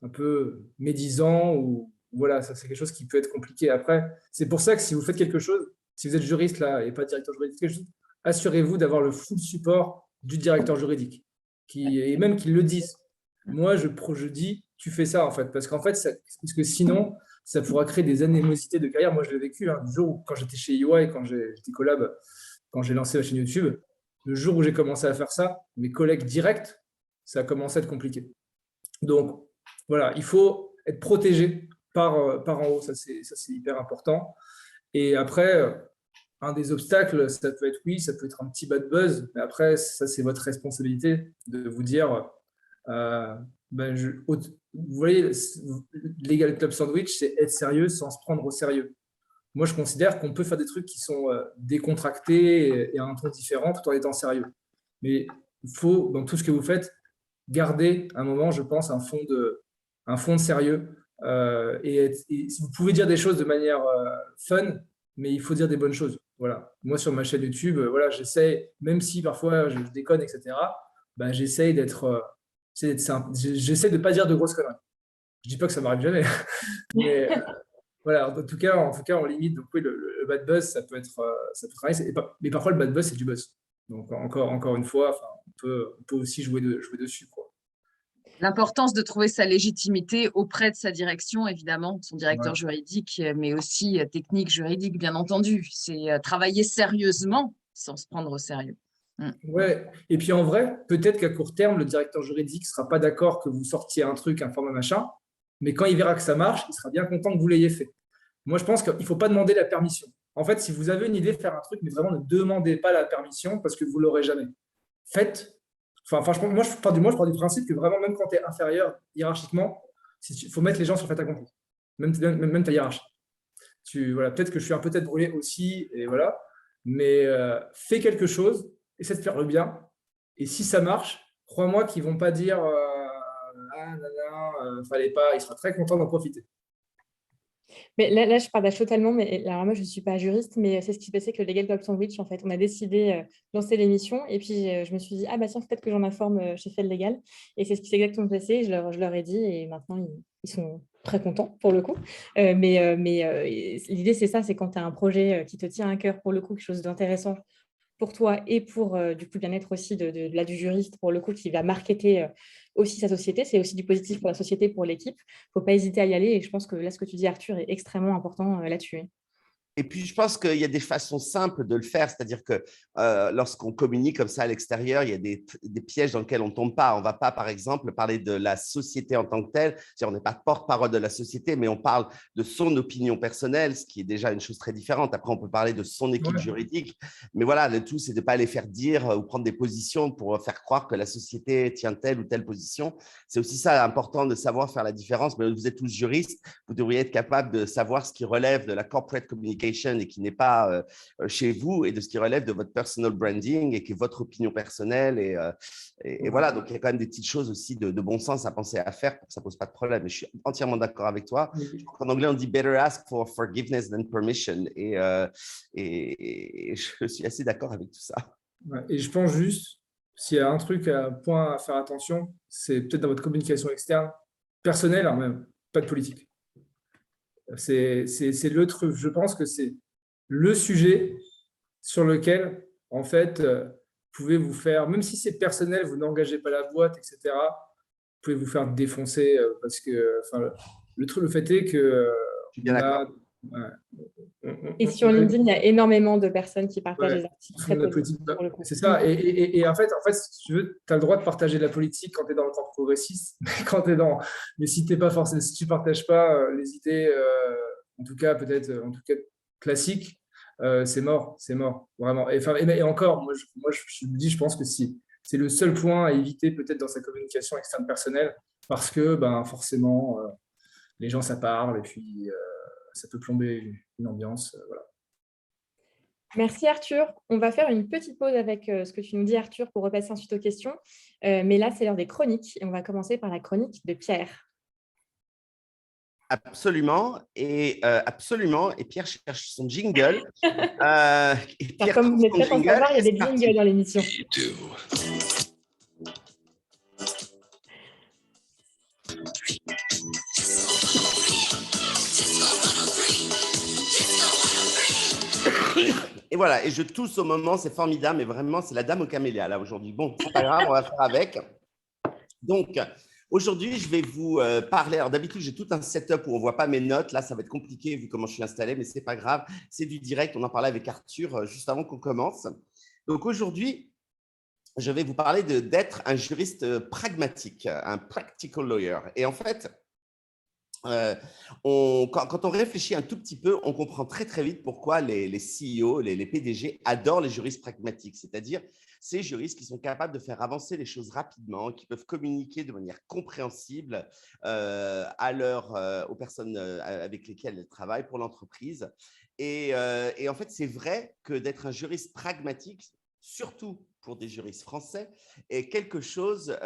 un peu médisant ou voilà, ça c'est quelque chose qui peut être compliqué après. C'est pour ça que si vous faites quelque chose, si vous êtes juriste là et pas directeur juridique, assurez-vous d'avoir le full support du directeur juridique et même qu'ils le disent. Moi, je dis, tu fais ça en fait, parce que sinon, ça pourra créer des animosités de carrière. Moi, je l'ai vécu, le jour où, quand j'étais chez EY, quand j'étais collab, quand j'ai lancé la chaîne YouTube, le jour où j'ai commencé à faire ça, mes collègues directs, ça a commencé à être compliqué. Donc, voilà, il faut être protégé par en haut, ça c'est hyper important. Et après, un des obstacles, ça peut être un petit bad buzz, mais après, ça c'est votre responsabilité de vous dire, vous voyez, Legal Club Sandwich, c'est être sérieux sans se prendre au sérieux. Moi, je considère qu'on peut faire des trucs qui sont décontractés et à un ton différent tout en étant sérieux. Mais il faut, dans tout ce que vous faites, garder un moment, je pense, un fond de sérieux. Et vous pouvez dire des choses de manière fun, mais il faut dire des bonnes choses. Voilà. Moi, sur ma chaîne YouTube, j'essaie, même si parfois je déconne, etc., j'essaie d'être simple. J'essaie de ne pas dire de grosses conneries. Je ne dis pas que ça m'arrive jamais. Mais voilà, en tout cas, on limite. Donc, oui, le bad buzz, ça peut nice. Mais parfois, le bad buzz, c'est du buzz. Donc, encore une fois, on peut aussi jouer dessus, quoi.
L'importance de trouver sa légitimité auprès de sa direction, évidemment, de son directeur juridique, mais aussi technique, juridique, bien entendu. C'est travailler sérieusement sans se prendre au sérieux.
Ouais. Et puis en vrai, peut-être qu'à court terme, le directeur juridique ne sera pas d'accord que vous sortiez un truc, un format machin, mais quand il verra que ça marche, il sera bien content que vous l'ayez fait. Moi, je pense qu'il ne faut pas demander la permission. En fait, si vous avez une idée de faire un truc, mais vraiment ne demandez pas la permission parce que vous ne l'aurez jamais. Faites. Franchement, moi, je pars du principe que vraiment, même quand tu es inférieur hiérarchiquement, il faut mettre les gens sur fait accompli. Même ta hiérarchie. Peut-être que je suis un peu tête brûlée aussi, et voilà. Mais fais quelque chose, essaie de faire le bien. Et si ça marche, crois-moi qu'ils ne vont pas dire ah, fallait pas. Il sera très content d'en profiter.
Mais là, je partage totalement. Mais alors moi, je ne suis pas juriste, mais c'est ce qui se passait avec le Legal Club Sandwich. En fait, on a décidé de lancer l'émission. Et puis, je me suis dit, ah bah tiens, peut-être que j'en informe chez Fait Légal. Et c'est ce qui s'est exactement passé. Je leur ai dit. Et maintenant, ils sont très contents pour le coup. L'idée, c'est ça, c'est quand tu as un projet qui te tient à cœur pour le coup, quelque chose d'intéressant pour toi et pour du coup, le bien-être aussi là, du juriste pour le coup qui va marketer aussi sa société. C'est aussi du positif pour la société, pour l'équipe. Il ne faut pas hésiter à y aller. Et je pense que là, ce que tu dis, Arthur, est extrêmement important là-dessus.
Et puis, je pense qu'il y a des façons simples de le faire, c'est-à-dire que lorsqu'on communique comme ça à l'extérieur, il y a des pièges dans lesquels on ne tombe pas. On ne va pas, par exemple, parler de la société en tant que telle, c'est-à-dire on n'est pas porte-parole de la société, mais on parle de son opinion personnelle, ce qui est déjà une chose très différente. Après, on peut parler de son équipe juridique, mais voilà, le tout, c'est de ne pas les faire dire ou prendre des positions pour faire croire que la société tient telle ou telle position. C'est aussi ça, important de savoir faire la différence, mais vous êtes tous juristes, vous devriez être capable de savoir ce qui relève de la corporate communication et qui n'est pas chez vous et de ce qui relève de votre personal branding et qui est votre opinion personnelle. Et voilà, donc il y a quand même des petites choses aussi de bon sens à penser à faire pour que ça ne pose pas de problème. Et je suis entièrement d'accord avec toi. En anglais, on dit better ask for forgiveness than permission. Et je suis assez d'accord avec tout ça.
Et je pense juste, s'il y a un point à faire attention, c'est peut-être dans votre communication externe, personnelle, hein, même, pas de politique. C'est le truc. Je pense que c'est le sujet sur lequel, en fait, vous pouvez vous faire, même si c'est personnel, vous n'engagez pas la boîte, etc., vous pouvez vous faire défoncer parce que, le fait est que
je suis bien d'accord.
Et sur LinkedIn, il y a énormément de personnes qui partagent des articles très positifs.
C'est ça. Et en fait, si tu veux, tu as le droit de partager de la politique quand tu es dans le camp progressiste. Mais si tu ne partages pas les idées, en tout cas, classiques, c'est mort. Vraiment. Et encore, moi, je me dis, je pense que c'est le seul point à éviter peut-être dans sa communication externe personnelle parce que forcément, les gens, ça parle et puis ça peut plomber une ambiance. Voilà.
Merci Arthur. On va faire une petite pause avec ce que tu nous dis Arthur pour repasser ensuite aux questions. Mais là, c'est l'heure des chroniques et on va commencer par la chronique de Pierre.
Absolument. Et Pierre cherche son jingle.
Pierre, comme vous n'êtes pas sans savoir, il y a des jingles dans l'émission.
Et voilà, et je tousse au moment, c'est formidable, mais vraiment, c'est la dame au camélia là aujourd'hui. Bon, c'est pas grave, on va faire avec. Donc, aujourd'hui, je vais vous parler. Alors, d'habitude, j'ai tout un setup où on ne voit pas mes notes. Là, ça va être compliqué vu comment je suis installé, mais ce n'est pas grave. C'est du direct. On en parlait avec Arthur juste avant qu'on commence. Donc, aujourd'hui, je vais vous parler d'être un juriste pragmatique, un practical lawyer. Et en fait, quand on réfléchit un tout petit peu, on comprend très, très vite pourquoi les CEO, les PDG adorent les juristes pragmatiques, c'est-à-dire ces juristes qui sont capables de faire avancer les choses rapidement, qui peuvent communiquer de manière compréhensible aux personnes avec lesquelles elles travaillent pour l'entreprise. Et en fait, c'est vrai que d'être un juriste pragmatique, surtout pour des juristes français, est quelque chose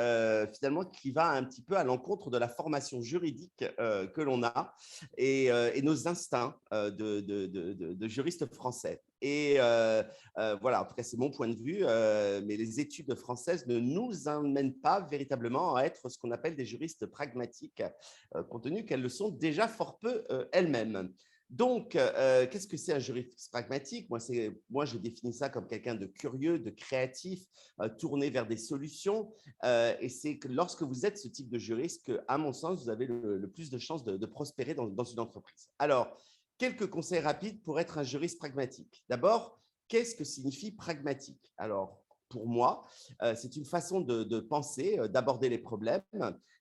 finalement qui va un petit peu à l'encontre de la formation juridique que l'on a et nos instincts de juristes français. Et voilà, en tout cas, c'est mon point de vue, mais les études françaises ne nous emmènent pas véritablement à être ce qu'on appelle des juristes pragmatiques, compte tenu qu'elles le sont déjà fort peu elles-mêmes. Donc, qu'est-ce que c'est un juriste pragmatique ? Moi, je définis ça comme quelqu'un de curieux, de créatif, tourné vers des solutions. Et c'est que lorsque vous êtes ce type de juriste que, à mon sens, vous avez le plus de chances de prospérer dans une entreprise. Alors, quelques conseils rapides pour être un juriste pragmatique. D'abord, qu'est-ce que signifie pragmatique ? Alors, pour moi, c'est une façon de penser, d'aborder les problèmes.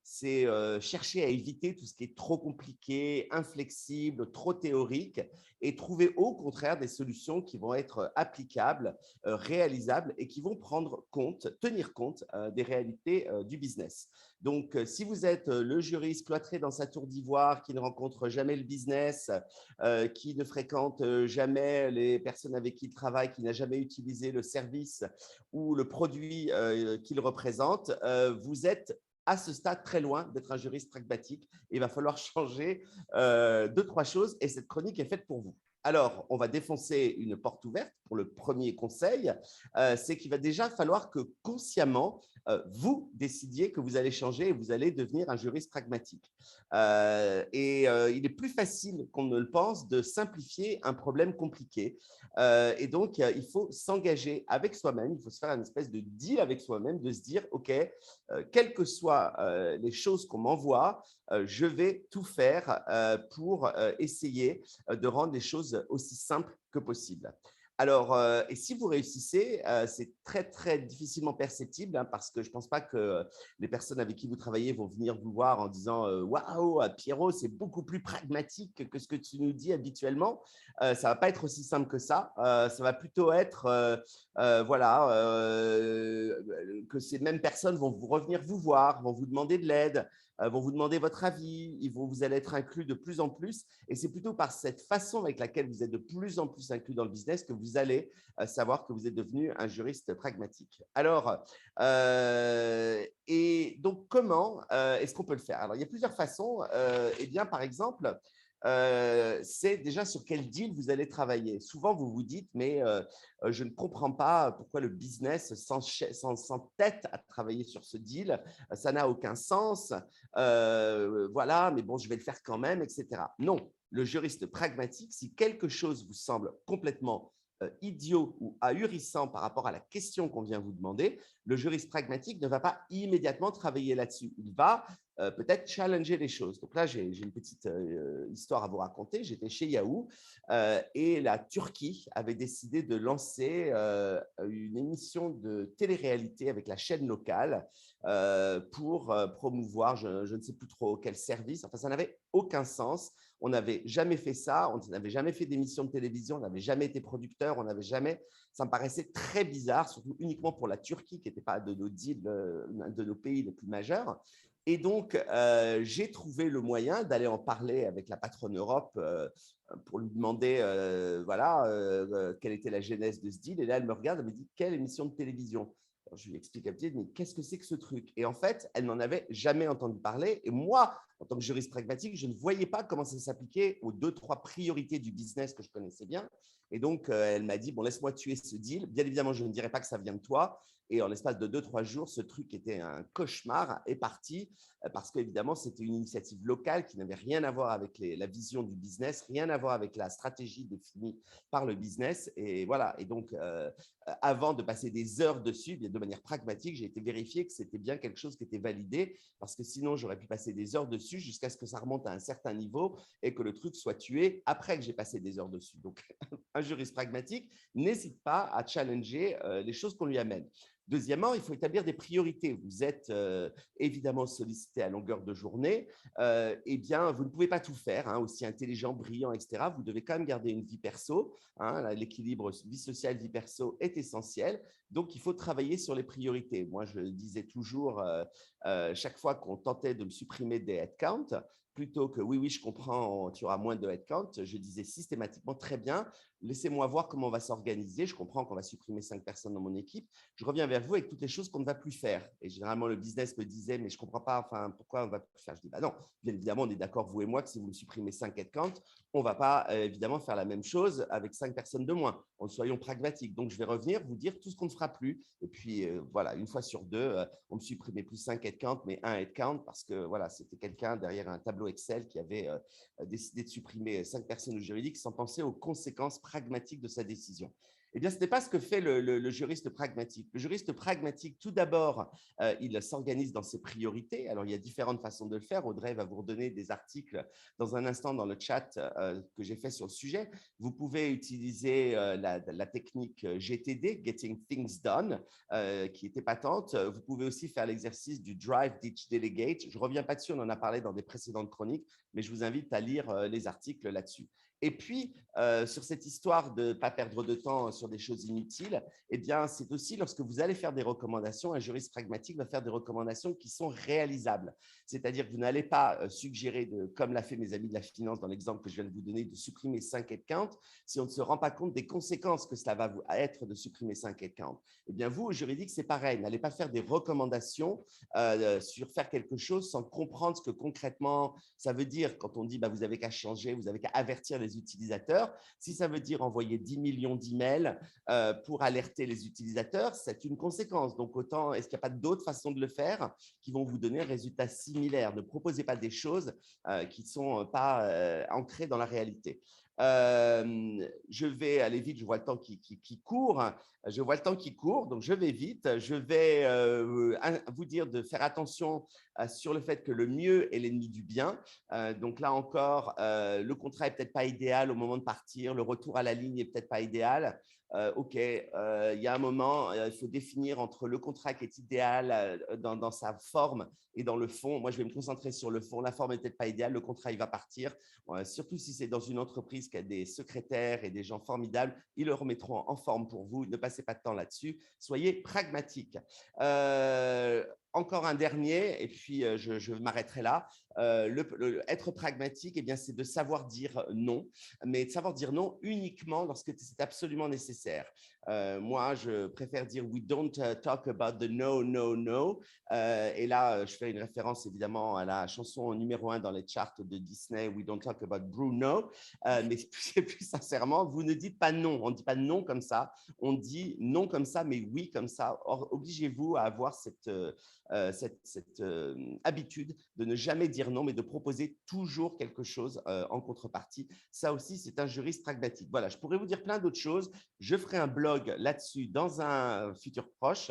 c'est chercher à éviter tout ce qui est trop compliqué, inflexible, trop théorique et trouver au contraire des solutions qui vont être applicables, réalisables et qui vont tenir compte des réalités du business. Donc, si vous êtes le juriste cloîtré dans sa tour d'ivoire, qui ne rencontre jamais le business, qui ne fréquente jamais les personnes avec qui il travaille, qui n'a jamais utilisé le service ou le produit qu'il représente, vous êtes à ce stade très loin d'être un juriste pragmatique. Il va falloir changer deux, trois choses et cette chronique est faite pour vous. Alors, on va défoncer une porte ouverte pour le premier conseil. C'est qu'il va déjà falloir que consciemment, vous décidiez que vous allez changer et vous allez devenir un juriste pragmatique. Il est plus facile qu'on ne le pense de simplifier un problème compliqué. Et donc, il faut s'engager avec soi-même, il faut se faire une espèce de deal avec soi-même, de se dire, OK, quelles que soient les choses qu'on m'envoie, je vais tout faire pour essayer de rendre les choses aussi simples que possible. Alors, et si vous réussissez, c'est très, très difficilement perceptible parce que je ne pense pas que les personnes avec qui vous travaillez vont venir vous voir en disant « Waouh, Pierrot, c'est beaucoup plus pragmatique que ce que tu nous dis habituellement. » Ça ne va pas être aussi simple que ça. Ça va plutôt être que ces mêmes personnes vont revenir vous voir, vont vous demander de l'aide, vont vous demander votre avis, vous allez être inclus de plus en plus. Et c'est plutôt par cette façon avec laquelle vous êtes de plus en plus inclus dans le business que vous allez savoir que vous êtes devenu un juriste pragmatique. Alors, et donc, comment est-ce qu'on peut le faire? Alors, il y a plusieurs façons. Eh bien, par exemple, c'est déjà sur quel deal vous allez travailler. Souvent, vous vous dites, mais je ne comprends pas pourquoi le business s'entête à travailler sur ce deal. Ça n'a aucun sens. Voilà, mais bon, je vais le faire quand même, etc. Non, le juriste pragmatique, si quelque chose vous semble complètement idiot ou ahurissant par rapport à la question qu'on vient vous demander, le juriste pragmatique ne va pas immédiatement travailler là-dessus. Il va peut-être challenger les choses. Donc là, j'ai une petite histoire à vous raconter. J'étais chez Yahoo et la Turquie avait décidé de lancer une émission de télé-réalité avec la chaîne locale pour promouvoir, je ne sais plus trop quel service. Enfin, ça n'avait aucun sens. On n'avait jamais fait ça, on n'avait jamais fait d'émission de télévision, on n'avait jamais été producteur, on n'avait jamais… Ça me paraissait très bizarre, surtout uniquement pour la Turquie, qui n'était pas de nos deals, de nos pays les plus majeurs. Et donc, j'ai trouvé le moyen d'aller en parler avec la patronne Europe pour lui demander quelle était la genèse de ce deal. Et là, elle me regarde, elle me dit, quelle émission de télévision? Alors, je lui explique un petit peu, mais qu'est-ce que c'est que ce truc? Et en fait, elle n'en avait jamais entendu parler. Et moi, en tant que juriste pragmatique, je ne voyais pas comment ça s'appliquait aux deux, trois priorités du business que je connaissais bien. Et donc, elle m'a dit, bon, laisse-moi tuer ce deal. Bien évidemment, je ne dirais pas que ça vient de toi. Et en l'espace de 2-3 jours, ce truc était un cauchemar, est parti parce qu'évidemment, c'était une initiative locale qui n'avait rien à voir avec la vision du business, rien à voir avec la stratégie définie par le business. Et voilà. Et donc, avant de passer des heures dessus, de manière pragmatique, j'ai été vérifier que c'était bien quelque chose qui était validé parce que sinon, j'aurais pu passer des heures dessus jusqu'à ce que ça remonte à un certain niveau et que le truc soit tué après que j'ai passé des heures dessus. Donc, un juriste pragmatique n'hésite pas à challenger les choses qu'on lui amène. Deuxièmement, il faut établir des priorités. Vous êtes évidemment sollicité à longueur de journée. Eh bien, vous ne pouvez pas tout faire, hein, aussi intelligent, brillant, etc. Vous devez quand même garder une vie perso. Hein, l'équilibre vie sociale, vie perso est essentiel. Donc, il faut travailler sur les priorités. Moi, je disais toujours, chaque fois qu'on tentait de me supprimer des headcounts, plutôt que oui, je comprends, tu auras moins de headcount, je disais systématiquement très bien, laissez-moi voir comment on va s'organiser. Je comprends qu'on va supprimer 5 personnes dans mon équipe. Je reviens vers vous avec toutes les choses qu'on ne va plus faire. Et généralement, le business me disait, mais je ne comprends pas, enfin, pourquoi on ne va plus faire. Je dis, bah non, bien évidemment, on est d'accord, vous et moi, que si vous me supprimez 5 headcounts, on ne va pas évidemment faire la même chose avec 5 personnes de moins. Soyons pragmatiques. Donc, je vais revenir vous dire tout ce qu'on ne fera plus. Et puis, voilà, une fois sur deux, on me supprimait plus 5 headcounts, mais un headcount parce que voilà, c'était quelqu'un derrière un tableau Excel qui avait décidé de supprimer 5 personnes au juridique sans penser aux conséquences pragmatiques de sa décision. Eh bien, ce n'est pas ce que fait le juriste pragmatique. Le juriste pragmatique, tout d'abord, il s'organise dans ses priorités. Alors, il y a différentes façons de le faire. Audrey va vous redonner des articles dans un instant dans le chat que j'ai fait sur le sujet. Vous pouvez utiliser la technique GTD, Getting Things Done, qui est épatante. Vous pouvez aussi faire l'exercice du Drive, Ditch, Delegate. Je ne reviens pas dessus, on en a parlé dans des précédentes chroniques, mais je vous invite à lire les articles là-dessus. Et puis, sur cette histoire de ne pas perdre de temps sur des choses inutiles, eh bien, c'est aussi lorsque vous allez faire des recommandations, un juriste pragmatique va faire des recommandations qui sont réalisables. C'est-à-dire que vous n'allez pas suggérer, comme l'a fait mes amis de la finance dans l'exemple que je viens de vous donner, de supprimer 5 headcounts si on ne se rend pas compte des conséquences que cela va être de supprimer 5 headcounts. Eh bien, vous, au juridique, c'est pareil. N'allez pas faire des recommandations sur faire quelque chose sans comprendre ce que concrètement ça veut dire quand on dit vous n'avez qu'à changer, vous n'avez qu'à avertir les utilisateurs. Si ça veut dire envoyer 10 millions d'emails pour alerter les utilisateurs, c'est une conséquence. Donc, autant, est-ce qu'il n'y a pas d'autres façons de le faire qui vont vous donner un résultat similaire? Ne proposez pas des choses qui ne sont pas ancrées dans la réalité. Je vais aller vite, je vois le temps qui court. Je vois le temps qui court, donc je vais vite. Je vais vous dire de faire attention sur le fait que le mieux est l'ennemi du bien. Donc là encore, le contrat n'est peut-être pas idéal au moment de partir, le retour à la ligne n'est peut-être pas idéal. OK, il y a un moment, il faut définir entre le contrat qui est idéal dans sa forme et dans le fond. Moi, je vais me concentrer sur le fond. La forme n'est peut-être pas idéale, le contrat, il va partir. Surtout si c'est dans une entreprise qui a des secrétaires et des gens formidables, ils le remettront en forme pour vous. Ne passez pas de temps là-dessus. Soyez pragmatique. Encore un dernier, et puis je m'arrêterai là. Être pragmatique, c'est de savoir dire non, mais de savoir dire non uniquement lorsque c'est absolument nécessaire. Moi, je préfère dire « we don't talk about the no, no, no ». Et là, je fais une référence évidemment à la chanson numéro 1 dans les charts de Disney, « We don't talk about Bruno ». Mais plus sincèrement, vous ne dites pas non. On ne dit pas non comme ça. On dit non comme ça, mais oui comme ça. Or, obligez-vous à avoir cette habitude de ne jamais dire non, mais de proposer toujours quelque chose en contrepartie. Ça aussi, c'est un juriste pragmatique. Voilà, je pourrais vous dire plein d'autres choses. Je ferai un blog là-dessus dans un futur proche,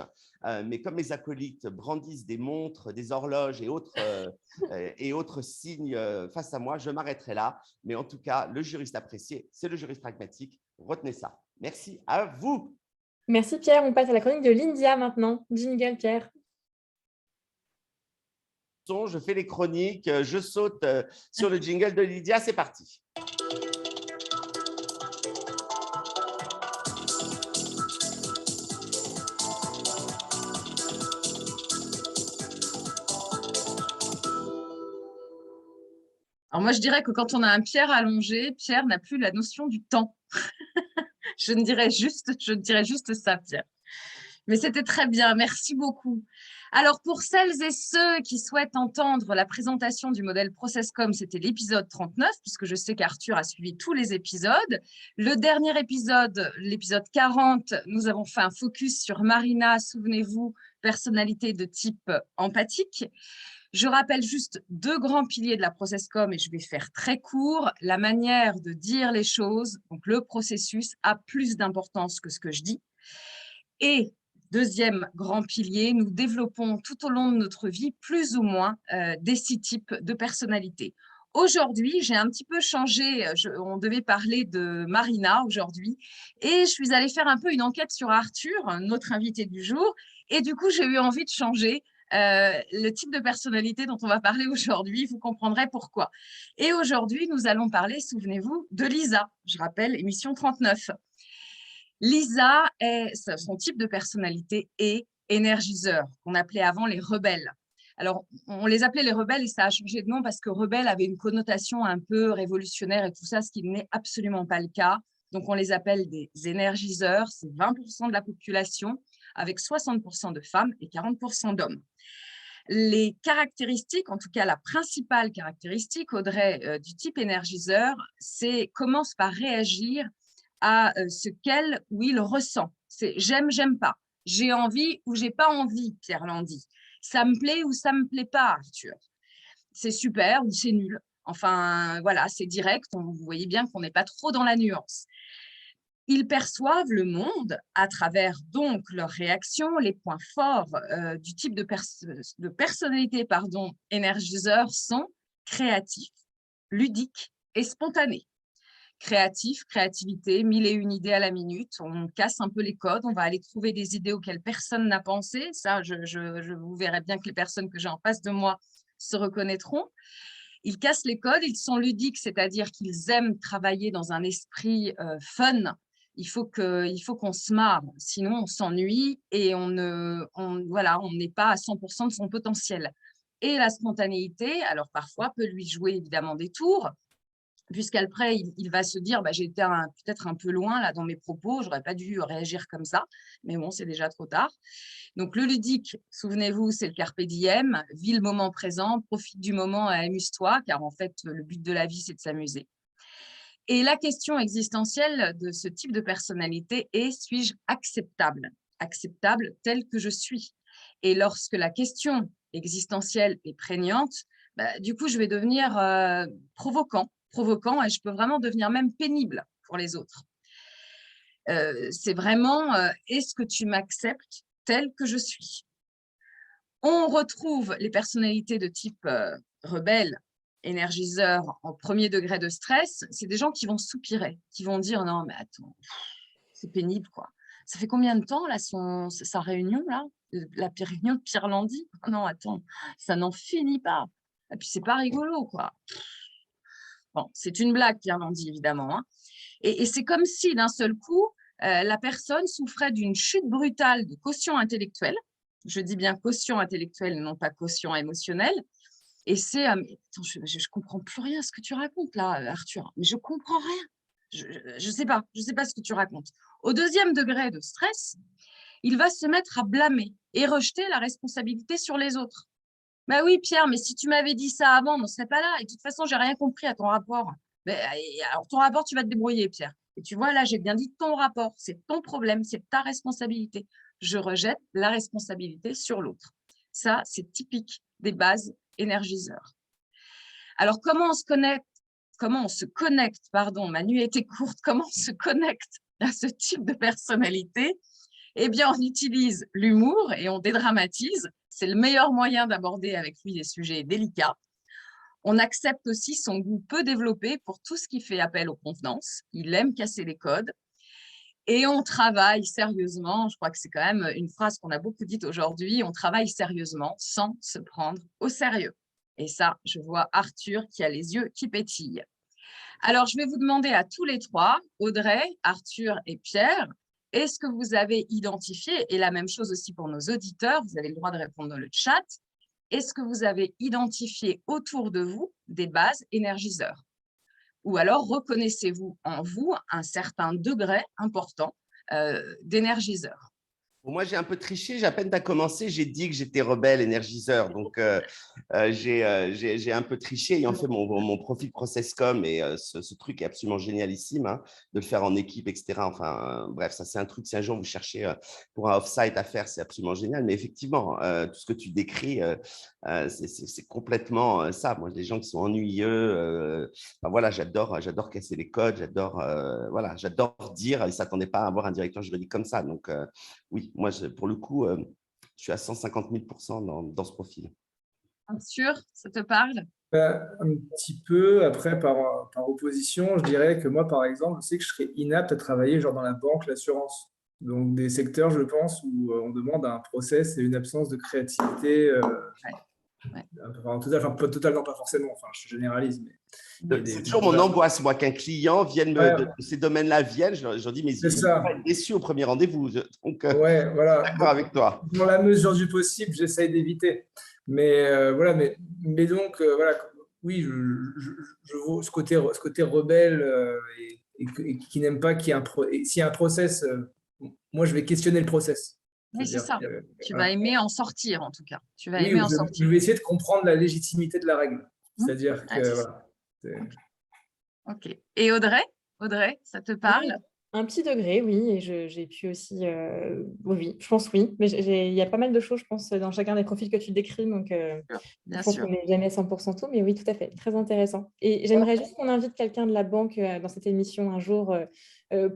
mais comme mes acolytes brandissent des montres, des horloges et autres signes face à moi, je m'arrêterai là. Mais en tout cas, le juriste apprécié, c'est le juriste pragmatique. Retenez ça. Merci à vous.
Merci Pierre. On passe à la chronique de Lyndia maintenant. Jingle Pierre.
Je fais les chroniques, je saute sur le jingle de Lydia, c'est parti.
Alors moi, je dirais que quand on a un Pierre allongé, Pierre n'a plus la notion du temps. Je dirais juste ça, Pierre. Mais c'était très bien, merci beaucoup. Alors, pour celles et ceux qui souhaitent entendre la présentation du modèle ProcessCom, c'était l'épisode 39, puisque je sais qu'Arthur a suivi tous les épisodes. Le dernier épisode, l'épisode 40, nous avons fait un focus sur Marina, souvenez-vous, personnalité de type empathique. Je rappelle juste 2 grands piliers de la ProcessCom et je vais faire très court. La manière de dire les choses, donc le processus, a plus d'importance que ce que je dis. Et deuxième grand pilier, nous développons tout au long de notre vie plus ou moins des 6 types de personnalités. Aujourd'hui, j'ai un petit peu changé, on devait parler de Marina aujourd'hui, et je suis allée faire un peu une enquête sur Arthur, notre invité du jour, et du coup, j'ai eu envie de changer le type de personnalité dont on va parler aujourd'hui, vous comprendrez pourquoi. Et aujourd'hui, nous allons parler, souvenez-vous, de Lisa, je rappelle, émission 39. Lisa, son type de personnalité est énergiseur, qu'on appelait avant les rebelles. Alors, on les appelait les rebelles et ça a changé de nom parce que rebelle avait une connotation un peu révolutionnaire et tout ça, ce qui n'est absolument pas le cas. Donc, on les appelle des énergiseurs, c'est 20% de la population, avec 60% de femmes et 40% d'hommes. Les caractéristiques, en tout cas la principale caractéristique, Audrey, du type énergiseur, c'est commence par réagir à ce qu'elle ou il ressent. C'est j'aime, j'aime pas. J'ai envie ou j'ai pas envie, Pierre Landy. Ça me plaît ou ça me plaît pas, Arthur. C'est super ou c'est nul. Enfin, voilà, c'est direct. Vous voyez bien qu'on n'est pas trop dans la nuance. Ils perçoivent le monde à travers donc leurs réactions. Les points forts du type de personnalité énergiseur sont créatifs, ludiques et spontanés. Créatif, créativité, 1001 idées à la minute. On casse un peu les codes, on va aller trouver des idées auxquelles personne n'a pensé. Ça, vous verrez bien que les personnes que j'ai en face de moi se reconnaîtront. Ils cassent les codes, ils sont ludiques, c'est-à-dire qu'ils aiment travailler dans un esprit fun. Il faut qu'on se marre, sinon on s'ennuie et on n'est pas à 100% de son potentiel. Et la spontanéité, alors parfois, peut lui jouer évidemment des tours, puisqu'après, il va se dire j'ai été peut-être un peu loin là, dans mes propos, je n'aurais pas dû réagir comme ça, mais bon, c'est déjà trop tard. Donc, le ludique, souvenez-vous, c'est le carpe diem, vis le moment présent, profite du moment et amuse-toi, car en fait, le but de la vie, c'est de s'amuser. Et la question existentielle de ce type de personnalité est, suis-je acceptable? Acceptable tel que je suis. Et lorsque la question existentielle est prégnante, du coup, je vais devenir provoquant, et je peux vraiment devenir même pénible pour les autres. C'est vraiment, est-ce que tu m'acceptes tel que je suis? On retrouve les personnalités de type rebelle, énergiseur en premier degré de stress. C'est des gens qui vont soupirer, qui vont dire non, mais attends, c'est pénible, quoi. Ça fait combien de temps, là, sa réunion, là, la réunion de Pirlandie? Non, attends, ça n'en finit pas. Et puis, c'est pas rigolo, quoi. Bon, c'est une blague, Pirlandie, évidemment. Hein. Et c'est comme si, d'un seul coup, la personne souffrait d'une chute brutale de quotient intellectuel. Je dis bien quotient intellectuel, non pas quotient émotionnel. Et c'est je ne comprends plus rien à ce que tu racontes là, Arthur. Mais je ne comprends rien. Je sais pas ce que tu racontes. Au deuxième degré de stress, il va se mettre à blâmer et rejeter la responsabilité sur les autres. Bah oui, Pierre, mais si tu m'avais dit ça avant, on ne serait pas là. Et de toute façon, j'ai rien compris à ton rapport. Mais, alors, ton rapport, tu vas te débrouiller, Pierre. Et tu vois, là, j'ai bien dit ton rapport. C'est ton problème, c'est ta responsabilité. Je rejette la responsabilité sur l'autre. Ça, c'est typique des bases énergiseurs. Alors, comment on se connecte, ma nuit était courte, comment on se connecte à ce type de personnalité? Eh bien, on utilise l'humour et on dédramatise. C'est le meilleur moyen d'aborder avec lui des sujets délicats. On accepte aussi son goût peu développé pour tout ce qui fait appel aux convenances. Il aime casser les codes. Et on travaille sérieusement. Je crois que c'est quand même une phrase qu'on a beaucoup dite aujourd'hui. On travaille sérieusement sans se prendre au sérieux. Et ça, je vois Arthur qui a les yeux qui pétillent. Alors, je vais vous demander à tous les trois, Audrey, Arthur et Pierre, est-ce que vous avez identifié, et la même chose aussi pour nos auditeurs, vous avez le droit de répondre dans le chat, est-ce que vous avez identifié autour de vous des bases énergiseurs? Ou alors, reconnaissez-vous en vous un certain degré important d'énergiseur?
Moi, j'ai un peu triché. J'ai à peine commencé, j'ai dit que j'étais rebelle énergiseur. Donc, j'ai un peu triché ayant fait mon profil ProcessCom. Et ce truc est absolument génialissime, hein, de le faire en équipe, etc. Enfin, bref, ça, c'est un truc. Si un jour vous cherchez pour un off-site à faire, c'est absolument génial. Mais effectivement, tout ce que tu décris, c'est complètement ça. Moi, les gens qui sont ennuyeux, enfin, voilà, j'adore casser les codes. J'adore dire. Ils ne s'attendaient pas à avoir un directeur juridique comme ça. Donc, oui, moi, pour le coup, je suis à 150 000% dans ce profil.
Arthur, ça te parle?
Un petit peu. Après, par opposition, je dirais que moi, par exemple, je sais que je serais inapte à travailler genre dans la banque, l'assurance. Donc, des secteurs, je pense, où on demande un process et une absence de créativité. Totalement pas forcément, enfin, je généralise. Mais
c'est toujours mon angoisse, moi, qu'un client vienne de ces domaines-là vienne. Je leur dis, mais ils vont pas être déçus au premier rendez-vous. Donc,
voilà.
D'accord avec toi.
Dans la mesure du possible, j'essaye d'éviter. Mais voilà, mais donc, voilà, oui, je vois ce côté rebelle et qui n'aime pas qu'il y ait s'il y a un process, moi, je vais questionner le process.
Oui, c'est ça. Tu vas aimer en sortir, en tout cas. Tu vas aimer en sortir.
Je vais essayer de comprendre la légitimité de la règle. C'est-à-dire que, voilà.
OK. Et Audrey, ça te parle?
Oui, un petit degré, oui. Et j'ai pu aussi… oui, je pense oui. Mais il y a pas mal de choses, je pense, dans chacun des profils que tu décris. Donc, je pense qu'on n'est jamais 100% tout. Mais oui, tout à fait. Très intéressant. Et j'aimerais juste qu'on invite quelqu'un de la banque dans cette émission un jour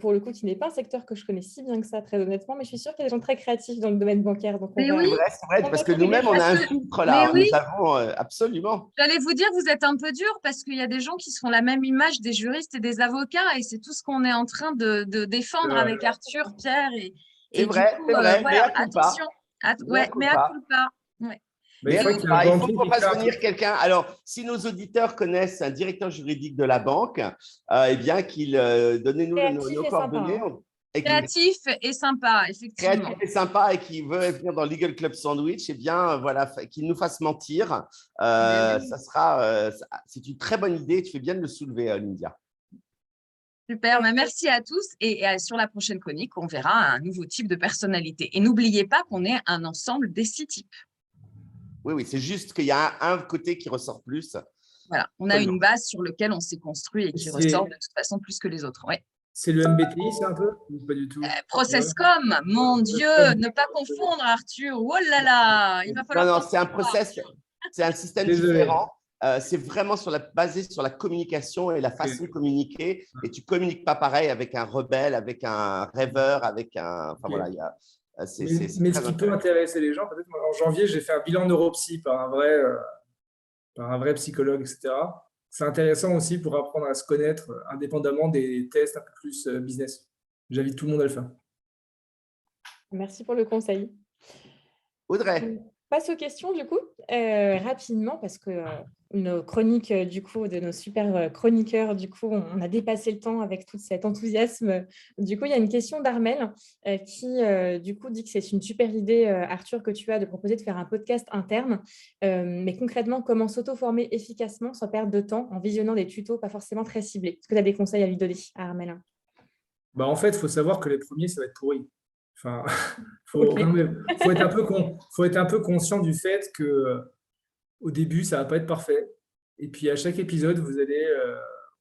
pour le coup, qui n'est pas un secteur que je connais si bien que ça, très honnêtement, mais je suis sûre qu'il y a des gens très créatifs dans le domaine bancaire. Donc,
Mais
on va,
oui,
C'est vrai,
on
parce
va
que
trouver des
nous-mêmes, on a un
parce que-
filtre
mais
là.
oui.
Nous avons absolument.
j'allais vous dire, vous êtes un peu dur parce qu'il y a des gens qui se font la même image des juristes et des avocats et c'est tout ce qu'on est en train de défendre avec Arthur, Pierre
C'est
du
vrai,
coup,
c'est vrai.
voilà,
Mea culpa.
attention.
Mea
Ouais, mais à
culpa.
culpa. Ouais.
Mais
Mea
c'est vrai qu'il y a
culpa.
un
Il faut
banquier
qu'on
qui
fasse
fait un
venir
truc.
quelqu'un. Alors, si nos auditeurs connaissent un directeur juridique de la banque, eh bien, qu'il donnez-nous
créatifs
nos
et sympas.
coordonnées.
Hein.
Et qu'il-
Créatif et sympa, effectivement.
créatif et sympa et qui veut venir dans Legal Club Sandwich, eh bien, voilà, qu'il nous fasse mentir.
Mais oui.
Ça sera, c'est une très bonne idée. Tu fais bien de le soulever, Lydia.
Super, mais merci à tous et sur la prochaine chronique, on verra un nouveau type de personnalité. Et n'oubliez pas qu'on est un ensemble des 6 types.
Oui, oui, c'est juste qu'il y a un côté qui ressort plus.
Voilà, on a une base sur laquelle on s'est construit et qui
C'est-
ressort de toute façon plus que les autres. Ouais.
C'est le MBTI, c'est un peu? Ou pas du tout?
Processcom, mon Dieu, ne pas confondre Arthur. Oh là là, il va falloir.
Non, c'est un process, c'est un système
Désolé.
différent. C'est vraiment basé sur la communication et la façon de communiquer. Et tu communiques pas pareil avec un rebelle, avec un rêveur, avec un. Enfin voilà, il y a. C'est
Mais
très
ce qui peut
intéressant.
intéresser les gens, peut-être en janvier, j'ai fait un bilan neuropsy par un vrai psychologue, etc. C'est intéressant aussi pour apprendre à se connaître indépendamment des tests un peu plus business. J'invite tout le monde à le faire.
Merci pour le conseil.
Audrey,
On passe aux questions du coup, rapidement, parce que nos chroniques, du coup, de nos super chroniqueurs, du coup, on a dépassé le temps avec tout cet enthousiasme. Du coup, il y a une question d'Armel qui, du coup, dit que c'est une super idée, Arthur, que tu as de proposer de faire un podcast interne. Mais concrètement, comment s'auto-former efficacement sans perdre de temps en visionnant des tutos pas forcément très ciblés? Est-ce que tu as des conseils à lui donner à Armel?
Bah, en fait, il faut savoir que les premiers, ça va être pourri. Enfin,
Ok.
faut être un peu conscient du fait que au début, ça va pas être parfait. Et puis, à chaque épisode, vous allez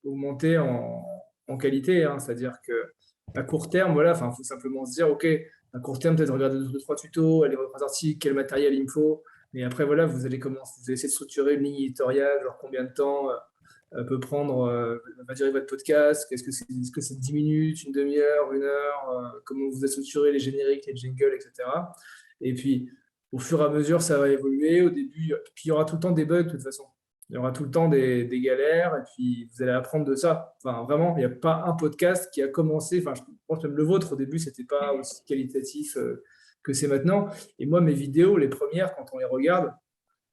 augmenter en qualité, hein. C'est-à-dire que à court terme, voilà, enfin, faut simplement se dire, OK, à court terme, peut-être regarder 2, 3 tutos, aller voir 3 articles, quel matériel il me faut. Et après, voilà, vous allez essayer de structurer une ligne éditoriale, genre combien de temps peut prendre, va durer votre podcast, est-ce que c'est 10 minutes, une demi-heure, une heure, comment vous avez structuré les génériques, les jingles, etc. Et puis, au fur et à mesure, ça va évoluer. Au début, puis il y aura tout le temps des bugs de toute façon. Il y aura tout le temps des galères et puis vous allez apprendre de ça. Enfin, vraiment, il n'y a pas un podcast qui a commencé. Enfin, je pense que même le vôtre, au début, c'était pas aussi qualitatif que c'est maintenant. Et moi, mes vidéos, les premières, quand on les regarde,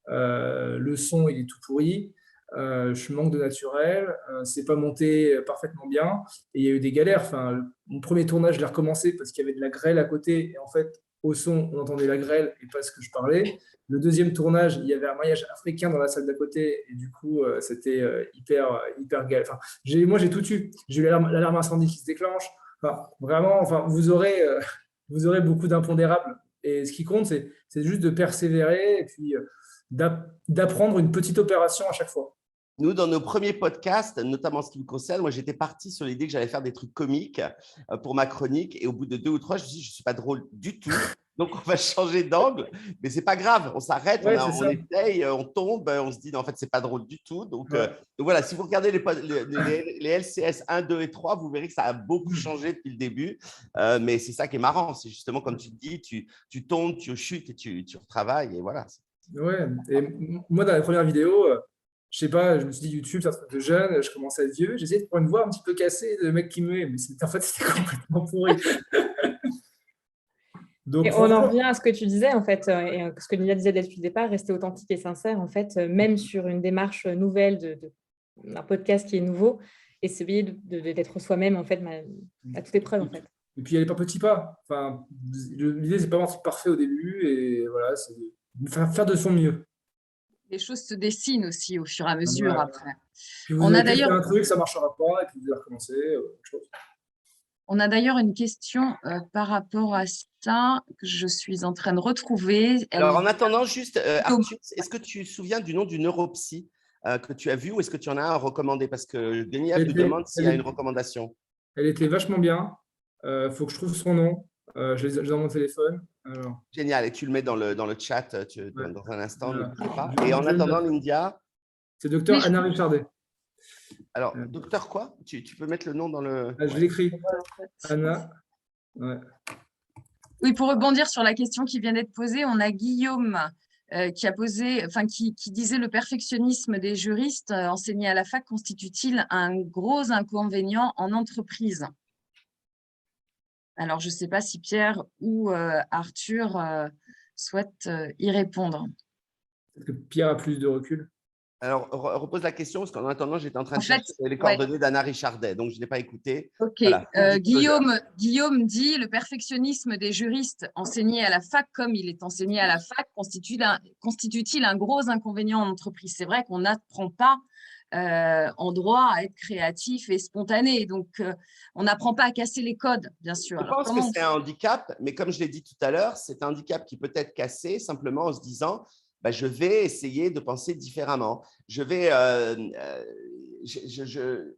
le son, il est tout pourri. Je manque de naturel, c'est pas monté parfaitement bien et il y a eu des galères. Enfin, mon premier tournage, je l'ai recommencé parce qu'il y avait de la grêle à côté et en fait, au son, on entendait la grêle et pas ce que je parlais. Le deuxième tournage, il y avait un mariage africain dans la salle d'à côté et du coup, c'était hyper galère. Enfin, moi, j'ai tout eu. J'ai eu l'alarme incendie qui se déclenche. Enfin, vraiment, enfin, vous aurez beaucoup d'impondérables et ce qui compte, c'est juste de persévérer et puis d'apprendre une petite opération à chaque fois.
nous, dans nos premiers podcasts, notamment ce qui me concerne, moi, j'étais parti sur l'idée que j'allais faire des trucs comiques pour ma chronique. Et au bout de 2 ou 3, je me suis dit, je ne suis pas drôle du tout. Donc, on va changer d'angle. Mais ce n'est pas grave. On s'arrête,
Ouais,
on essaye, on tombe, on se dit, non, en fait, ce n'est pas drôle du tout. Donc, voilà, si vous regardez les LCS 1, 2 et 3, vous verrez que ça a beaucoup changé depuis le début. Mais c'est ça qui est marrant. C'est justement, comme tu dis, tu tombes, tu chutes et tu retravailles. Et voilà.
Ouais. Et moi, dans la première vidéo, je sais pas, je me suis dit YouTube, c'est un truc de jeune, je commençais à être vieux, j'essayais de prendre une voix un petit peu cassée de mec qui me met, mais en fait, c'était complètement pourri. Donc,
Et on en revient à ce que tu disais, en fait, et ce que Lydia disait depuis le départ, rester authentique et sincère, en fait, même sur une démarche nouvelle d'un podcast qui est nouveau, essayer d'être soi-même, en fait, à toute épreuve, en fait.
Et puis, il y a les pas petits pas. Enfin, l'idée, c'est pas vraiment parfait au début, et voilà, c'est faire de son mieux.
Les choses se dessinent aussi au fur et à mesure
Ouais.
après.
Puis vous
On a
avez fait
d'ailleurs
un truc, ça marchera pas, et puis vous allez recommencer, autre chose.
On a d'ailleurs une question par rapport à ça que je suis en train de retrouver.
Alors, en attendant, juste, Arthur, est-ce que tu te souviens du nom du neuropsy que tu as vu ou est-ce que tu en as un recommandé? Parce que Geneviève nous demande s'il y a une recommandation.
Elle était vachement bien. Faut que je trouve son nom. Je l'ai dans mon téléphone. Alors,
Génial. Et tu le mets dans le chat dans un instant,
Voilà.
n'oubliez pas.
Je-
Et en
je-
attendant, Lydia,
c'est docteur
Oui,
Anna Richardet.
Alors, docteur quoi? Tu peux mettre le nom dans le…
Je l'écris. Anna. Ouais.
Oui, pour rebondir sur la question qui vient d'être posée, on a Guillaume qui a posé, enfin qui disait le perfectionnisme des juristes enseignés à la fac constitue-t-il un gros inconvénient en entreprise? Alors, je ne sais pas si Pierre ou Arthur souhaitent y répondre.
Est-ce que Pierre a plus de recul?
Alors, repose la question, parce qu'en attendant, j'étais en train de
En fait,
chercher les coordonnées d'Anna Richardet, donc je n'ai pas écouté.
Ok.
Voilà.
Guillaume dit le perfectionnisme des juristes enseignés à la fac, comme il est enseigné à la fac, constitue-t-il un gros inconvénient en entreprise? C'est vrai qu'on n'apprend pas en droit à être créatif et spontané, donc on n'apprend pas à casser les codes, bien sûr.
Je pense que c'est un handicap, mais comme je l'ai dit tout à l'heure, c'est un handicap qui peut être cassé simplement en se disant bah, je vais essayer de penser différemment. Je vais,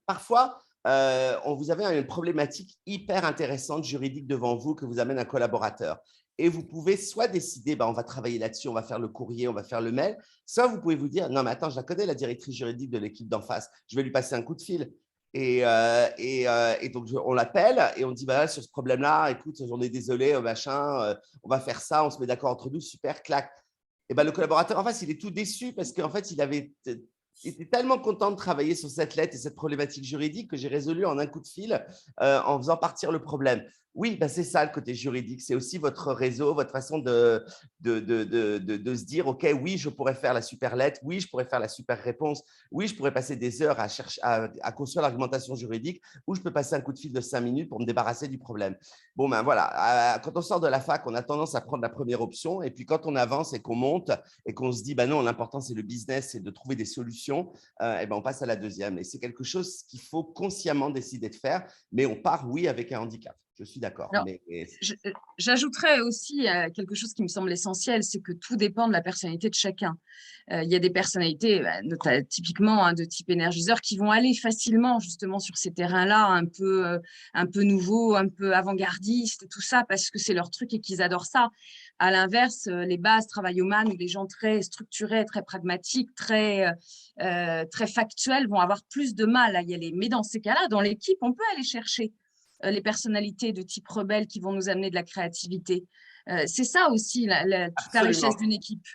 parfois, vous avez une problématique hyper intéressante juridique devant vous que vous amène un collaborateur. Et vous pouvez soit décider, bah, on va travailler là-dessus, on va faire le courrier, on va faire le mail, soit vous pouvez vous dire, non mais attends, je la connais, la directrice juridique de l'équipe d'en face, je vais lui passer un coup de fil. Et donc, on l'appelle et on dit, bah, sur ce problème-là, écoute, on est désolé, machin, on va faire ça, on se met d'accord entre nous, super, clac. Et ben, le collaborateur en face, il est tout déçu parce qu'en fait, il était tellement content de travailler sur cette lettre et cette problématique juridique que j'ai résolu en un coup de fil en faisant partir le problème. Oui, ben c'est ça le côté juridique. C'est aussi votre réseau, votre façon de se dire, OK, oui, je pourrais faire la super lettre, oui, je pourrais faire la super réponse, oui, je pourrais passer des heures à construire l'argumentation juridique, ou je peux passer un coup de fil de 5 minutes pour me débarrasser du problème. Bon, ben voilà, quand on sort de la fac, on a tendance à prendre la première option. Et puis, quand on avance et qu'on monte et qu'on se dit, ben non, l'important, c'est le business, c'est de trouver des solutions, et ben, on passe à la deuxième. Et c'est quelque chose qu'il faut consciemment décider de faire. Mais on part, oui, avec un handicap. Je suis d'accord.
J'ajouterais aussi quelque chose qui me semble essentiel, c'est que tout dépend de la personnalité de chacun. Il y a des personnalités, typiquement de type énergiseur, qui vont aller facilement justement sur ces terrains-là, un peu nouveaux, un peu avant-gardistes, tout ça, parce que c'est leur truc et qu'ils adorent ça. À l'inverse, les bases travaillomanes ou les gens très structurés, très pragmatiques, très factuels vont avoir plus de mal à y aller. Mais dans ces cas-là, dans l'équipe, on peut aller chercher les personnalités de type rebelle qui vont nous amener de la créativité. C'est ça aussi toute la richesse d'une équipe.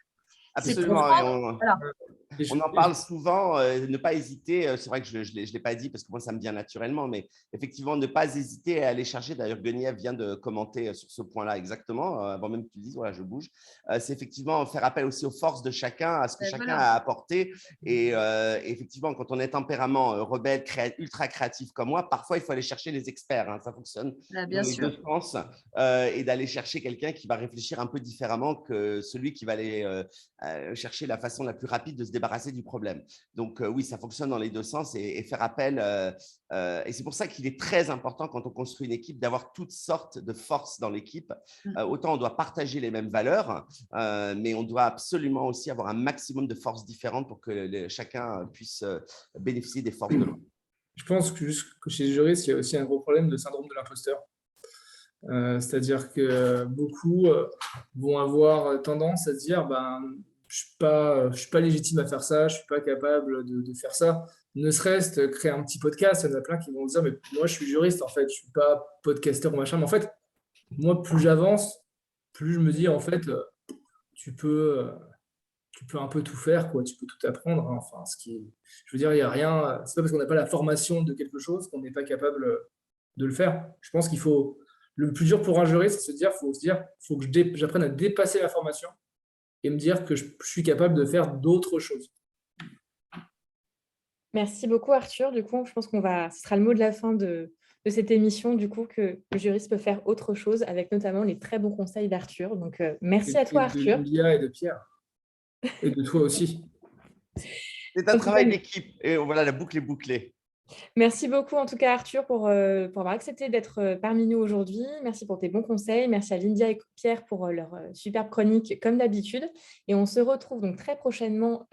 Absolument.
Voilà.
On en parle souvent, ne pas hésiter, c'est vrai que je ne l'ai pas dit parce que moi, ça me vient naturellement, mais effectivement, ne pas hésiter à aller chercher. D'ailleurs, Guenièvre vient de commenter sur ce point-là exactement, avant même que tu dises, voilà, je bouge. C'est effectivement faire appel aussi aux forces de chacun, à ce que chacun a apporté. Et effectivement, quand on est tempérament rebelle, ultra créatif comme moi, parfois, il faut aller chercher les experts. Hein, ça fonctionne dans les deux sens. Et d'aller chercher quelqu'un qui va réfléchir un peu différemment que celui qui va aller chercher la façon la plus rapide de se débarrasser du problème. Donc, oui, ça fonctionne dans les deux sens et faire appel. Et c'est pour ça qu'il est très important quand on construit une équipe d'avoir toutes sortes de forces dans l'équipe. Autant on doit partager les mêmes valeurs, mais on doit absolument aussi avoir un maximum de forces différentes pour que chacun puisse bénéficier des forces de l'autre.
Je pense que chez les juristes, il y a aussi un gros problème de syndrome de l'imposteur. C'est-à-dire que beaucoup vont avoir tendance à se dire je ne suis pas légitime à faire ça, je ne suis pas capable de faire ça. Ne serait-ce créer un petit podcast, il y en a plein qui vont dire mais moi je suis juriste en fait, je ne suis pas podcasteur ou machin. Mais en fait, moi plus j'avance, plus je me dis en fait tu peux un peu tout faire, quoi. Tu peux tout apprendre. Hein. Enfin, je veux dire, il n'y a rien. C'est pas parce qu'on n'a pas la formation de quelque chose qu'on n'est pas capable de le faire. Je pense qu'il faut. Le plus dur pour un juriste, c'est faut que j'apprenne à dépasser la formation et me dire que je suis capable de faire d'autres choses.
Merci beaucoup, Arthur. Du coup, je pense ce sera le mot de la fin de cette émission, du coup, que le juriste peut faire autre chose, avec notamment les très bons conseils d'Arthur. Donc, merci à toi, Arthur.
De Lydia et de Pierre. Et de toi aussi.
C'est un travail d'équipe. Et voilà, la boucle est bouclée.
Merci beaucoup, en tout cas, Arthur, pour avoir accepté d'être parmi nous aujourd'hui. Merci pour tes bons conseils. Merci à Lindia et Pierre pour leur superbe chronique, comme d'habitude. Et on se retrouve donc très prochainement,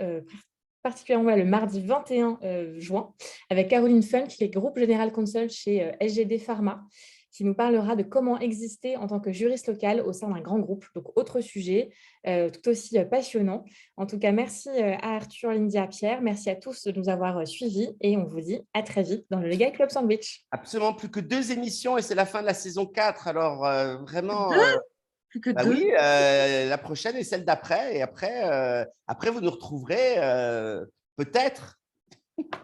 particulièrement le mardi 21 juin, avec Caroline Funk, qui est Groupe Général Consult chez SGD Pharma. qui nous parlera de comment exister en tant que juriste local au sein d'un grand groupe. Donc, autre sujet, tout aussi passionnant. En tout cas, merci à Arthur, Lindy, à Pierre. Merci à tous de nous avoir suivis et on vous dit à très vite dans le Legal Club Sandwich.
Absolument, plus que 2 émissions et c'est la fin de la saison 4. Alors, vraiment…
Plus que
Bah
deux.
oui, la prochaine et celle d'après. Et après, vous nous retrouverez peut-être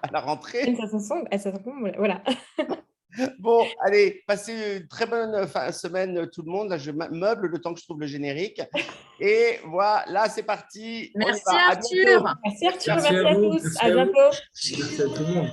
à la rentrée.
Ça sent bon, voilà.
Bon, allez, passez une très bonne semaine tout le monde. Là, je meuble le temps que je trouve le générique. Et voilà, c'est parti. On y
Merci
va. À bientôt.
Arthur.
Merci Arthur,
Merci
merci
à
à
vous,
tous.
merci
À
à vous.
bientôt.
Merci à tout le monde.